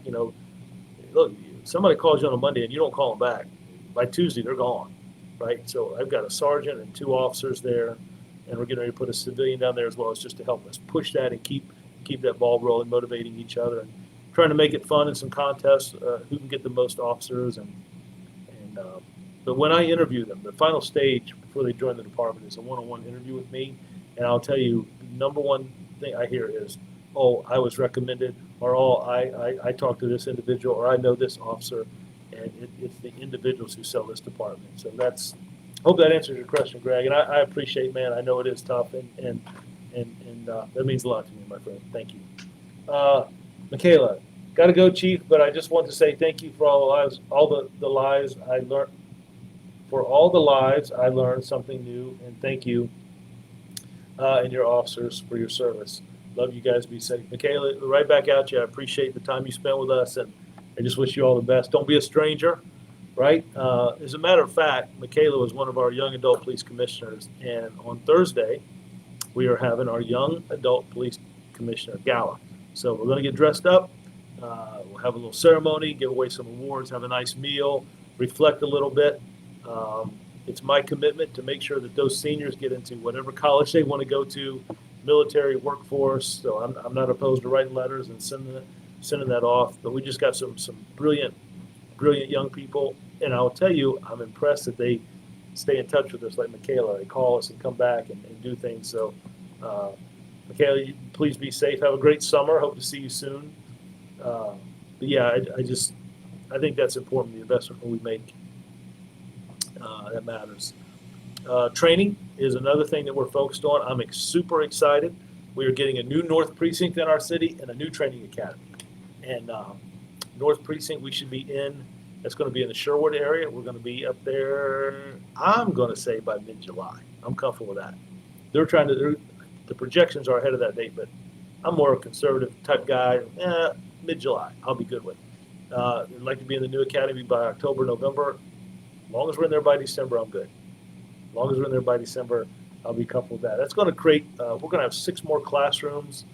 A: look, somebody calls you on a Monday and you don't call them back. By Tuesday, they're gone, right? So I've got a sergeant and 2 officers there, and we're getting ready to put a civilian down there as well, as just to help us push that and keep that ball rolling, motivating each other, and trying to make it fun in some contests. Who can get the most officers, but when I interview them, the final stage before they join the department is a one-on-one interview with me, and I'll tell you, the number one thing I hear is, "Oh, I was recommended," or "Oh, I talked to this individual," or "I know this officer," and it's the individuals who sell this department. So hope that answers your question, Greg. And I appreciate, man. I know it is tough, and that means a lot to me, my friend. Thank you, Michaela. Got to go, Chief. But I just want to say thank you for all the lives I learned. For all the lives, I learned something new, and thank you, and your officers for your service. Love you guys. Be safe, Michaela. Right back at you. I appreciate the time you spent with us, and I just wish you all the best. Don't be a stranger, right? As a matter of fact, Michaela was one of our young adult police commissioners, and on Thursday, we are having our young adult police commissioner gala. So we're going to get dressed up. We'll have a little ceremony, give away some awards, have a nice meal, reflect a little bit. It's my commitment to make sure that those seniors get into whatever college they want to go to, military, workforce. So I'm not opposed to writing letters and sending that off. But we just got some brilliant young people, and I'll tell you, I'm impressed that they stay in touch with us like Michaela. They call us and come back and do things. So, Michaela, please be safe. Have a great summer. Hope to see you soon. But yeah, I think that's important. The investment we make. That matters. Training is another thing that we're focused on. I'm super excited. We are getting a new North Precinct in our city and a new training academy. And North Precinct, we should be in. That's going to be in the Sherwood area. We're going to be up there, I'm going to say by mid-July. I'm comfortable with that. The projections are ahead of that date, but I'm more a conservative type guy. Mid-July, I'll be good with. I'd like to be in the new academy by October, November. As long as we're in there by December, I'm good. As long as we're in there by December, I'll be comfortable with that. That's going to create, we're going to have 6 more classrooms,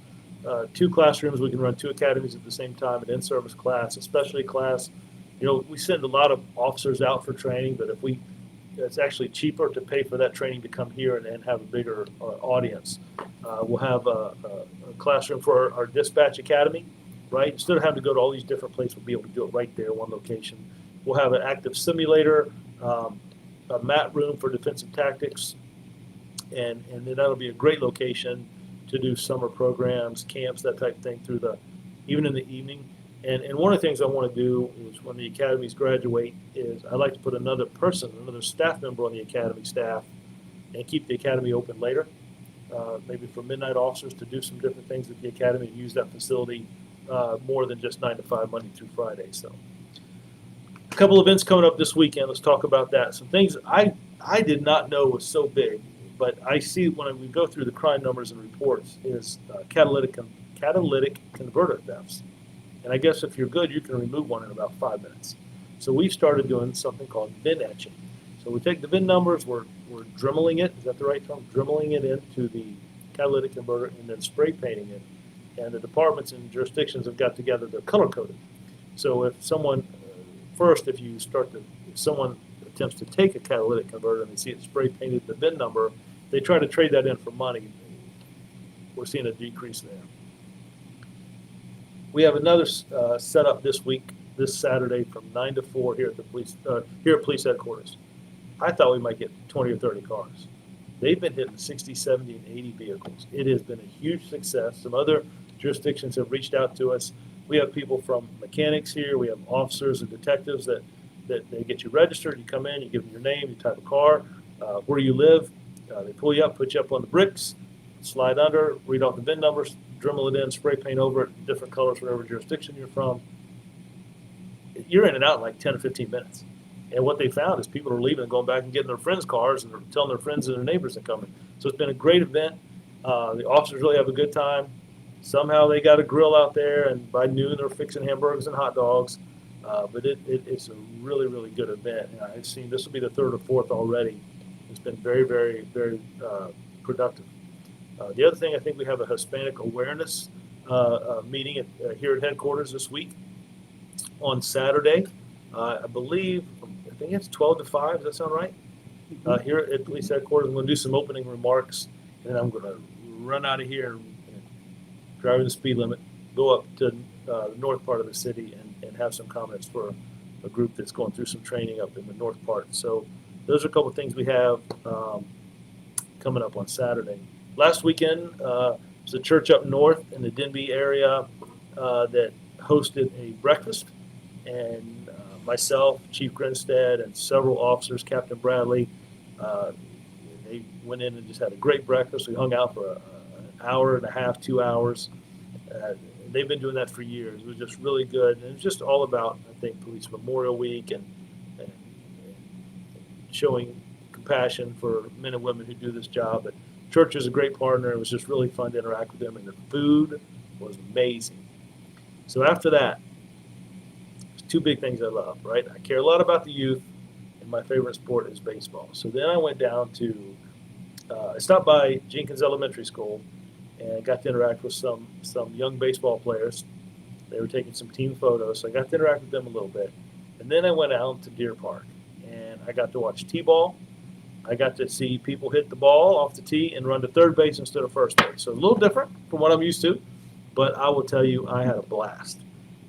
A: 2 classrooms. We can run 2 academies at the same time, an in-service class, a specialty class. We send a lot of officers out for training, but it's actually cheaper to pay for that training to come here and have a bigger audience. We'll have a classroom for our dispatch academy, right? Instead of having to go to all these different places, we'll be able to do it right there, one location. We'll have an active simulator, a mat room for defensive tactics, and then that'll be a great location to do summer programs, camps, that type of thing even in the evening. And one of the things I want to do is when the academies graduate is I like to put another staff member on the academy staff and keep the academy open later, maybe for midnight officers to do some different things at the academy and use that facility more than just 9 to 5, Monday through Friday. So a couple events coming up this weekend. Let's talk about that. Some things I did not know was so big, but I see when we go through the crime numbers and reports is catalytic converter thefts. And I guess if you're good, you can remove one in about 5 minutes. So we've started doing something called VIN etching. So we take the VIN numbers, we're dremeling it, is that the right term? Dremeling it into the catalytic converter and then spray painting it. And the departments and jurisdictions have got together, they're color coded. So if someone attempts to take a catalytic converter and they see it spray painted the VIN number, they try to trade that in for money. We're seeing a decrease there. We have another setup this Saturday from 9 to 4 here at police headquarters. I thought we might get 20 or 30 cars. They've been hitting 60, 70, and 80 vehicles. It has been a huge success. Some other jurisdictions have reached out to us. We have people from mechanics here. We have officers and detectives that they get you registered. You come in, you give them your name, you type a car, where you live. They pull you up, put you up on the bricks, slide under, read off the VIN numbers, Dremel it in, spray paint over it, different colors, whatever jurisdiction you're from. You're in and out in like 10 or 15 minutes. And what they found is people are leaving and going back and getting their friends' cars and they're telling their friends and their neighbors they're coming. So it's been a great event. The officers really have a good time. Somehow they got a grill out there, and by noon they're fixing hamburgers and hot dogs. But it's a really, really good event. And I've seen this will be the third or fourth already. It's been very, very, very productive. The other thing, I think we have a Hispanic awareness meeting here at headquarters this week on Saturday. I think it's 12 to 5. Does that sound right? Here at police headquarters, I'm going to do some opening remarks, and I'm going to run out of here and drive the speed limit, go up to the north part of the city and have some comments for a group that's going through some training up in the north part. So those are a couple of things we have coming up on Saturday. Last weekend was a church up north in the Denby area that hosted a breakfast, and myself, Chief Grinstead, and several officers, Captain Bradley, they went in and just had a great breakfast. We hung out for an hour and a half, 2 hours. They've been doing that for years. It was just really good. And it was just all about, I think, Police Memorial Week and showing compassion for men and women who do this job. But church is a great partner. It was just really fun to interact with them, and the food was amazing. So after that, there's two big things I love, right? I care a lot about the youth, and my favorite sport is baseball. So then I went down to, I stopped by Jenkins Elementary School and got to interact with some young baseball players. They were taking some team photos, so I got to interact with them a little bit. And then I went out to Deer Park, and I got to watch T-ball. I got to see people hit the ball off the tee and run to third base instead of first base. So a little different from what I'm used to, but I will tell you, I had a blast.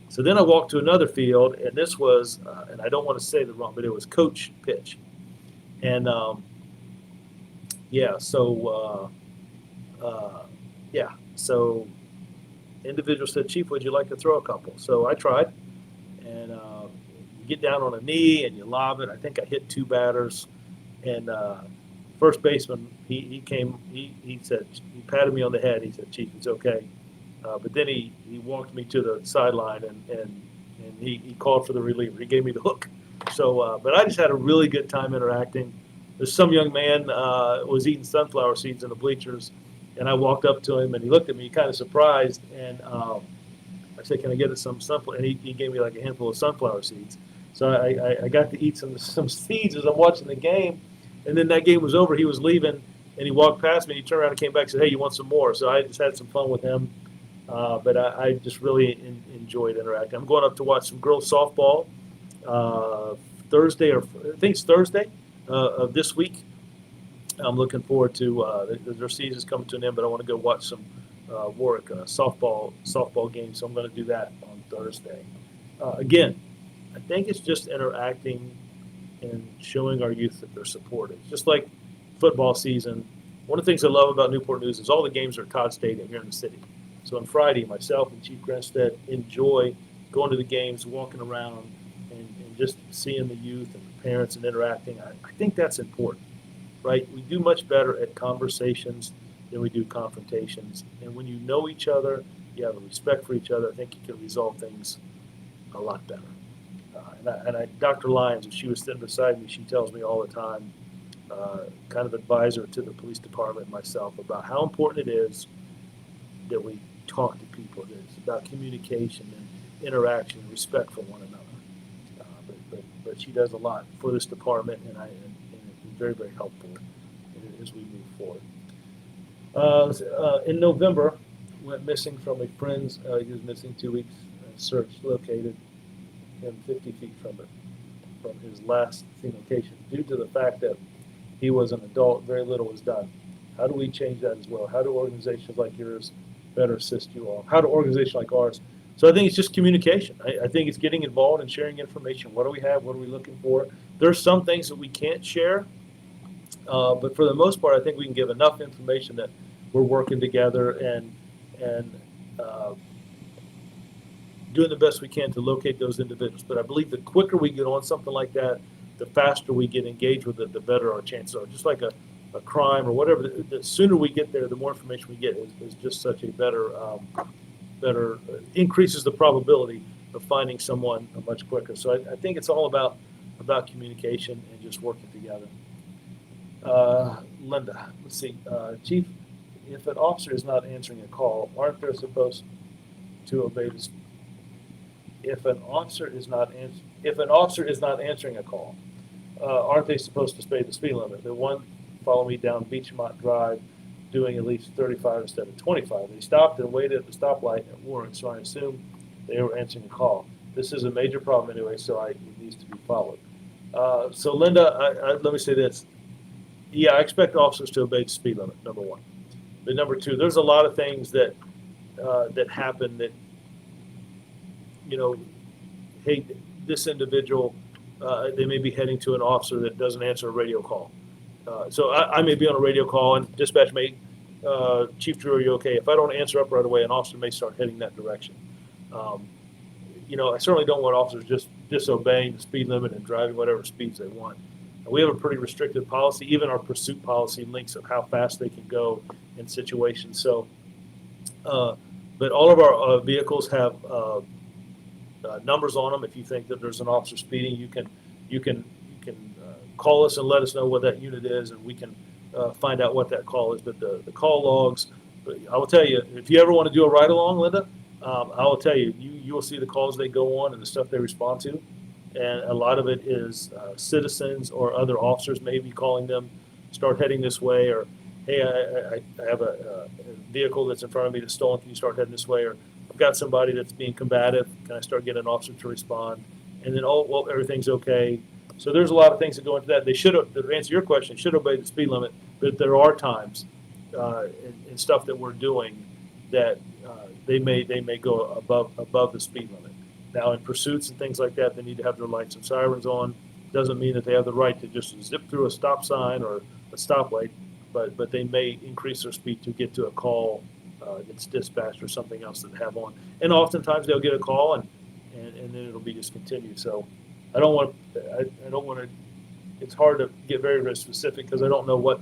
A: So then I walked to another field, and this was, and I don't want to say the wrong, but it was coach pitch. And so individual said, Chief, would you like to throw a couple? So I tried, and you get down on a knee and you lob it. I think I hit two batters, and first baseman, he said, he patted me on the head. He said, Chief, it's okay. But then he walked me to the sideline and he called for the reliever. He gave me the hook. So, but I just had a really good time interacting. There's some young man was eating sunflower seeds in the bleachers, and I walked up to him and he looked at me kind of surprised, and I said, "Can I get some sunflower?" And he gave me like a handful of sunflower seeds. So I got to eat some seeds as I'm watching the game, and then that game was over. He was leaving, and he walked past me. He turned around and came back and said, "Hey, you want some more?" So I just had some fun with him. But I just really enjoyed interacting. I'm going up to watch some girls softball Thursday, or I think it's Thursday of this week. I'm looking forward to their season's coming to an end, but I want to go watch some Warwick softball games, so I'm going to do that on Thursday. Again, I think it's just interacting and showing our youth that they're supported. Just like football season, one of the things I love about Newport News is all the games are at Todd Stadium here in the city. So on Friday, myself and Chief Grinstead enjoy going to the games, walking around, and just seeing the youth and the parents and interacting. I think that's important, right? We do much better at conversations than we do confrontations. And when you know each other, you have a respect for each other, I think you can resolve things a lot better. Dr. Lyons, if she was sitting beside me, she tells me all the time, kind of advisor to the police department and myself, about how important it is that we talk to people. It's about communication and interaction and respect for one another. But she does a lot for this department, and it's very, very helpful as we move forward. In November, went missing from a friend's, he was missing 2 weeks, search located him 50 feet from his last seen location. Due to the fact that he was an adult, very little was done. How do we change that as well? How do organizations like yours better assist you all? How do organizations like ours? So I think it's just communication. I think it's getting involved and sharing information. What do we have? What are we looking for? There's some things that we can't share, but for the most part, I think we can give enough information that we're working together and doing the best we can to locate those individuals. But I believe the quicker we get on something like that, the faster we get engaged with it, the better our chances are. Just like a crime or whatever, the sooner we get there, the more information we get is just such a better increases the probability of finding someone much quicker. So I think it's all about about communication and just working together. Linda, let's see, Chief, if an officer is not answering a call, aren't they supposed to obey this? If an officer is not answering a call, aren't they supposed to obey the speed limit? The one followed me down Beachmont Drive doing at least 35 instead of 25. They stopped and waited at the stoplight at Warren, so I assume they were answering a call. This is a major problem anyway, so it needs to be followed. So Linda, let me say this. Yeah, I expect officers to obey the speed limit, number one. But number two, there's a lot of things that happen that, hey, this individual, they may be heading to an officer that doesn't answer a radio call. So I may be on a radio call and dispatch may, Chief Drew, are you okay? If I don't answer up right away, an officer may start heading that direction. I certainly don't want officers just disobeying the speed limit and driving whatever speeds they want. We have a pretty restricted policy. Even our pursuit policy links of how fast they can go in situations. So, but all of our vehicles have numbers on them. If you think that there's an officer speeding, you can call us and let us know what that unit is, and we can find out what that call is. But the call logs, I will tell you, if you ever want to do a ride along, Linda, I will tell you, you will see the calls they go on and the stuff they respond to. And a lot of it is citizens or other officers maybe calling them, start heading this way, or hey, I have a vehicle that's in front of me that's stolen. Can you start heading this way? Or I've got somebody that's being combative. Can I start getting an officer to respond? And then, oh, well, everything's okay. So there's a lot of things that go into that. They should, to answer your question, should obey the speed limit. But there are times in stuff that we're doing that they may go above the speed limit. Now, in pursuits and things like that, they need to have their lights and sirens on. Doesn't mean that they have the right to just zip through a stop sign or a stoplight, but they may increase their speed to get to a call that's dispatched or something else that they have on. And oftentimes they'll get a call and then it'll be discontinued. So I don't want to. It's hard to get very specific because I don't know what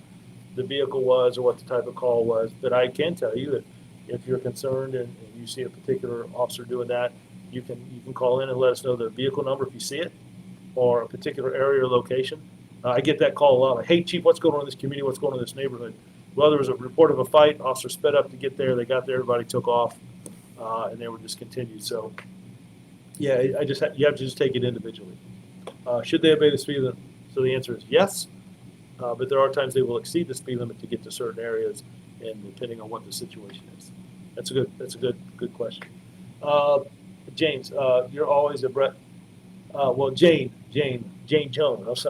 A: the vehicle was or what the type of call was. But I can tell you that if you're concerned and you see a particular officer doing that, you can call in and let us know the vehicle number if you see it, or a particular area or location. I get that call a lot. Like, hey, Chief, what's going on in this community? What's going on in this neighborhood? Well, there was a report of a fight. Officer sped up to get there. They got there. Everybody took off, and they were discontinued. So, yeah, you have to just take it individually. Should they obey the speed limit? So the answer is yes, but there are times they will exceed the speed limit to get to certain areas, and depending on what the situation is. That's a good question. James, you're always a Brett. Jane Jones.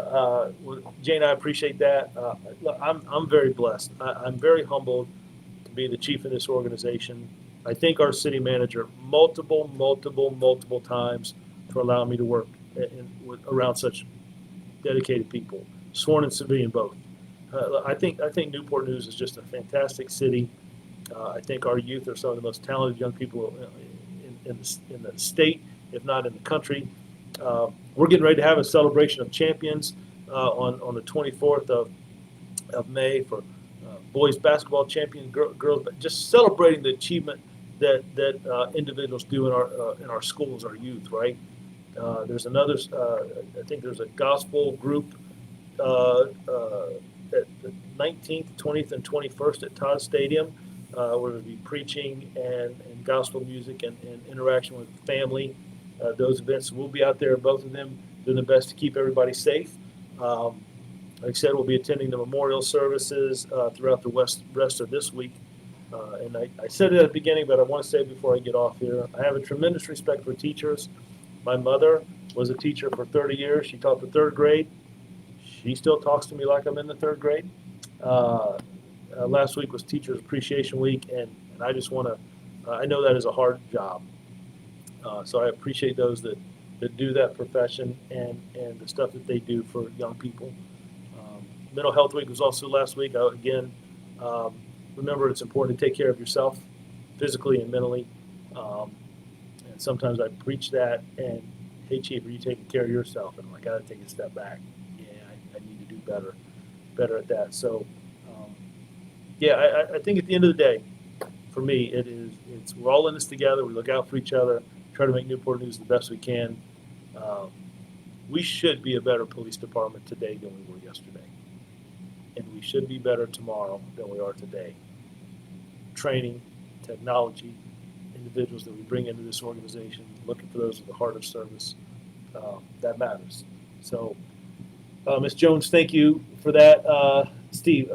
A: Jane, I appreciate that. Look, I'm very blessed. I'm very humbled to be the chief of this organization. I thank our city manager multiple times for allowing me to work around such dedicated people, sworn and civilian both. I think Newport News is just a fantastic city. I think our youth are some of the most talented young people in the state, if not in the country. We're getting ready to have a celebration of champions on the 24th of May for boys basketball champions, girls, just celebrating the achievement that individuals do in our schools, our youth. Right? There's another. I think there's a gospel group at the 19th, 20th, and 21st at Todd Stadium. Where we'll be preaching and gospel music and interaction with family. Those events, we'll be out there, both of them, doing the best to keep everybody safe. Like I said, we'll be attending the memorial services throughout the rest of this week. And I said it at the beginning, but I want to say it before I get off here. I have a tremendous respect for teachers. My mother was a teacher for 30 years. She taught the third grade. She still talks to me like I'm in the third grade. Last week was Teachers Appreciation Week, and I just want to, I know that is a hard job. So I appreciate those that do that profession and the stuff that they do for young people. Mental Health Week was also last week. Remember, it's important to take care of yourself physically and mentally. And sometimes I preach that, and hey, Chief, are you taking care of yourself? And I'm like, I got to take a step back. Yeah, I need to do better at that. So, I think at the end of the day, for me, it's we're all in this together. We look out for each other, try to make Newport News the best we can. we should be a better police department today than we were yesterday. And we should be better tomorrow than we are today. Training, technology, individuals that we bring into this organization, looking for those at the heart of service, that matters. So, Ms. Jones, thank you for that. Steve,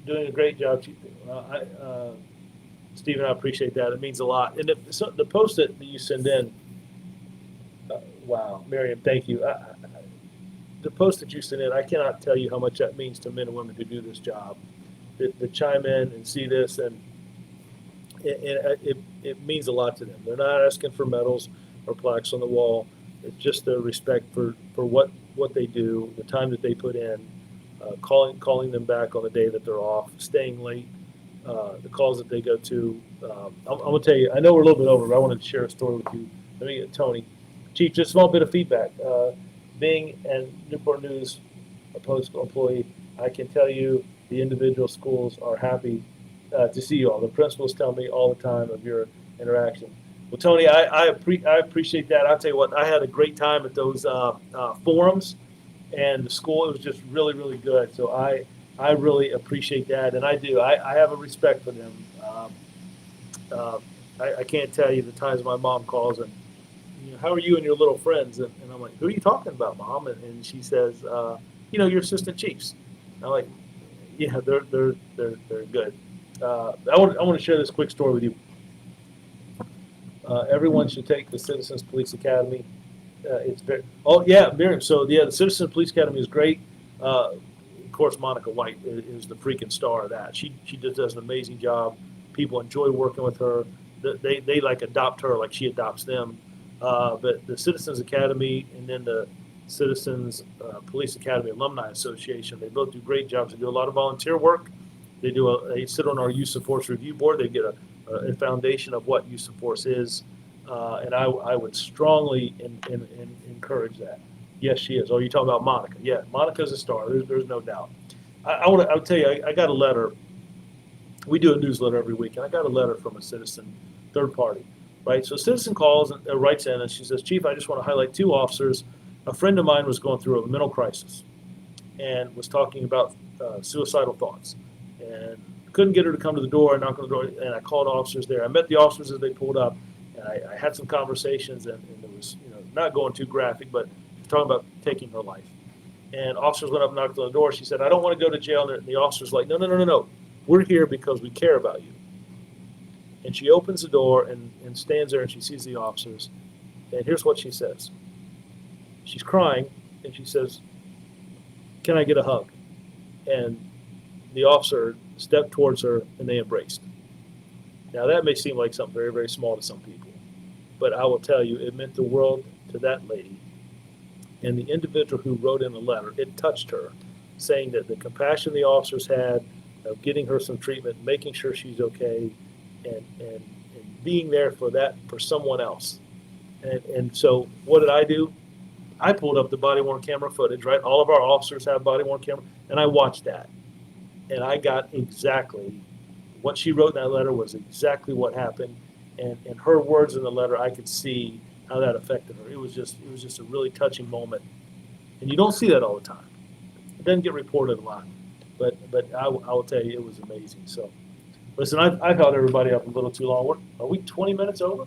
A: doing a great job. Steve and I appreciate that. It means a lot. And the post that you send in, wow, Miriam, thank you. The post that you sent in, I cannot tell you how much that means to men and women who do this job. To chime in and see this, and it means a lot to them. They're not asking for medals or plaques on the wall. It's just their respect for what they do, the time that they put in, calling them back on the day that they're off, staying late, the calls that they go to. I'm going to tell you, I know we're a little bit over, but I wanted to share a story with you. Let me get Tony. Chief, just a small bit of feedback. Being a Newport News postal employee, I can tell you the individual schools are happy to see you all. The principals tell me all the time of your interaction. Well, Tony, I appreciate that. I'll tell you what, I had a great time at those forums, and the school, it was just really, really good. So I really appreciate that, and I do. I have a respect for them. I can't tell you the times my mom calls and, how are you and your little friends? And I'm like, who are you talking about, Mom? And she says, your assistant chiefs. And I'm like, yeah, they're good. I want to share this quick story with you. Everyone should take the Citizens Police Academy. It's very, Miriam. So the Citizens Police Academy is great. Of course, Monica White is the freaking star of that. She just does an amazing job. People enjoy working with her. They like adopt her like she adopts them. But the Citizens Academy and then the Citizens Police Academy Alumni Association, they both do great jobs. They do a lot of volunteer work. They sit on our use of force review board. They get a foundation of what use of force is, and I would strongly encourage that. Yes, she is. Oh, you talking about Monica? Yeah, Monica's a star. There's no doubt. I'll tell you, I got a letter. We do a newsletter every week, and I got a letter from a citizen, third party. Right, so a citizen calls and writes in, and she says, Chief, I just want to highlight 2 officers. A friend of mine was going through a mental crisis and was talking about suicidal thoughts, and couldn't get her to come to the door, knock on the door, and I called officers there. I met the officers as they pulled up, and I had some conversations, and it was, not going too graphic, but talking about taking her life. And officers went up and knocked on the door. She said, I don't want to go to jail. And the officer's like, no. We're here because we care about you. And she opens the door and stands there, and she sees the officers. And here's what she says. She's crying, and she says, can I get a hug? And the officer stepped towards her, and they embraced. Now, that may seem like something very, very small to some people. But I will tell you, it meant the world to that lady. And the individual who wrote in the letter, it touched her, saying that the compassion the officers had of getting her some treatment, making sure she's okay, and being there for someone else. And so what did I do? I pulled up the body-worn camera footage, right? All of our officers have body-worn camera, and I watched that. And I got exactly what she wrote in that letter was exactly what happened. And her words in the letter, I could see how that affected her. It was just a really touching moment. And you don't see that all the time. It doesn't get reported a lot. But I will tell you, it was amazing. So, listen, I've held everybody up a little too long. Are we 20 minutes over?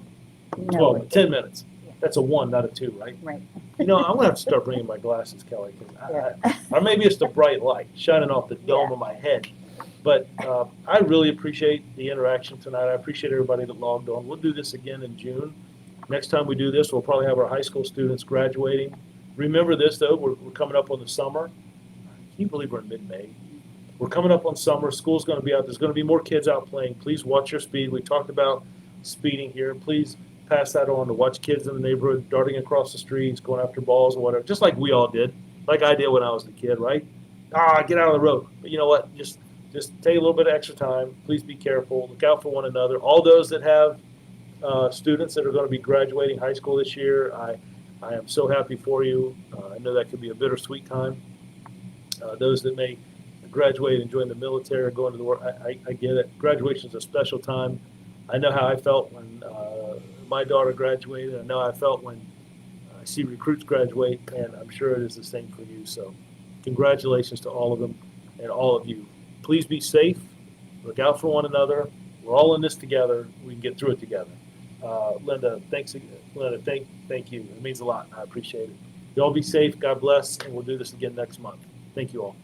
B: No,
A: 12, 10 minutes.
B: Yeah.
A: That's a 1, not a 2, right?
B: Right.
A: I'm going to have to start bringing my glasses, Kelly. 'Cause
B: Yeah.
A: or maybe it's the bright light shining off the dome
B: Yeah.
A: of my head. But I really appreciate the interaction tonight. I appreciate everybody that logged on. We'll do this again in June. Next time we do this, we'll probably have our high school students graduating. Remember this, though, we're coming up on the summer. Can you believe we're in mid-May? We're coming up on summer. School's going to be out. There's going to be more kids out playing. Please watch your speed. We talked about speeding here. Please pass that on to watch kids in the neighborhood darting across the streets, going after balls or whatever, just like we all did, like I did when I was a kid, right? Get out of the road. But you know what? Just take a little bit of extra time. Please be careful. Look out for one another. All those that have students that are going to be graduating high school this year, I am so happy for you. I know that could be a bittersweet time. Those that may graduate and join the military or go into the work, I get it. Graduation is a special time. I know how I felt when my daughter graduated. I know how I felt when see recruits graduate, and I'm sure it is the same for you. So congratulations to all of them and all of you. Please be safe. Look out for one another. We're all in this together. We can get through it together. Linda, thanks. Linda, thank you. It means a lot. I appreciate it. You all be safe. God bless, and we'll do this again next month. Thank you all.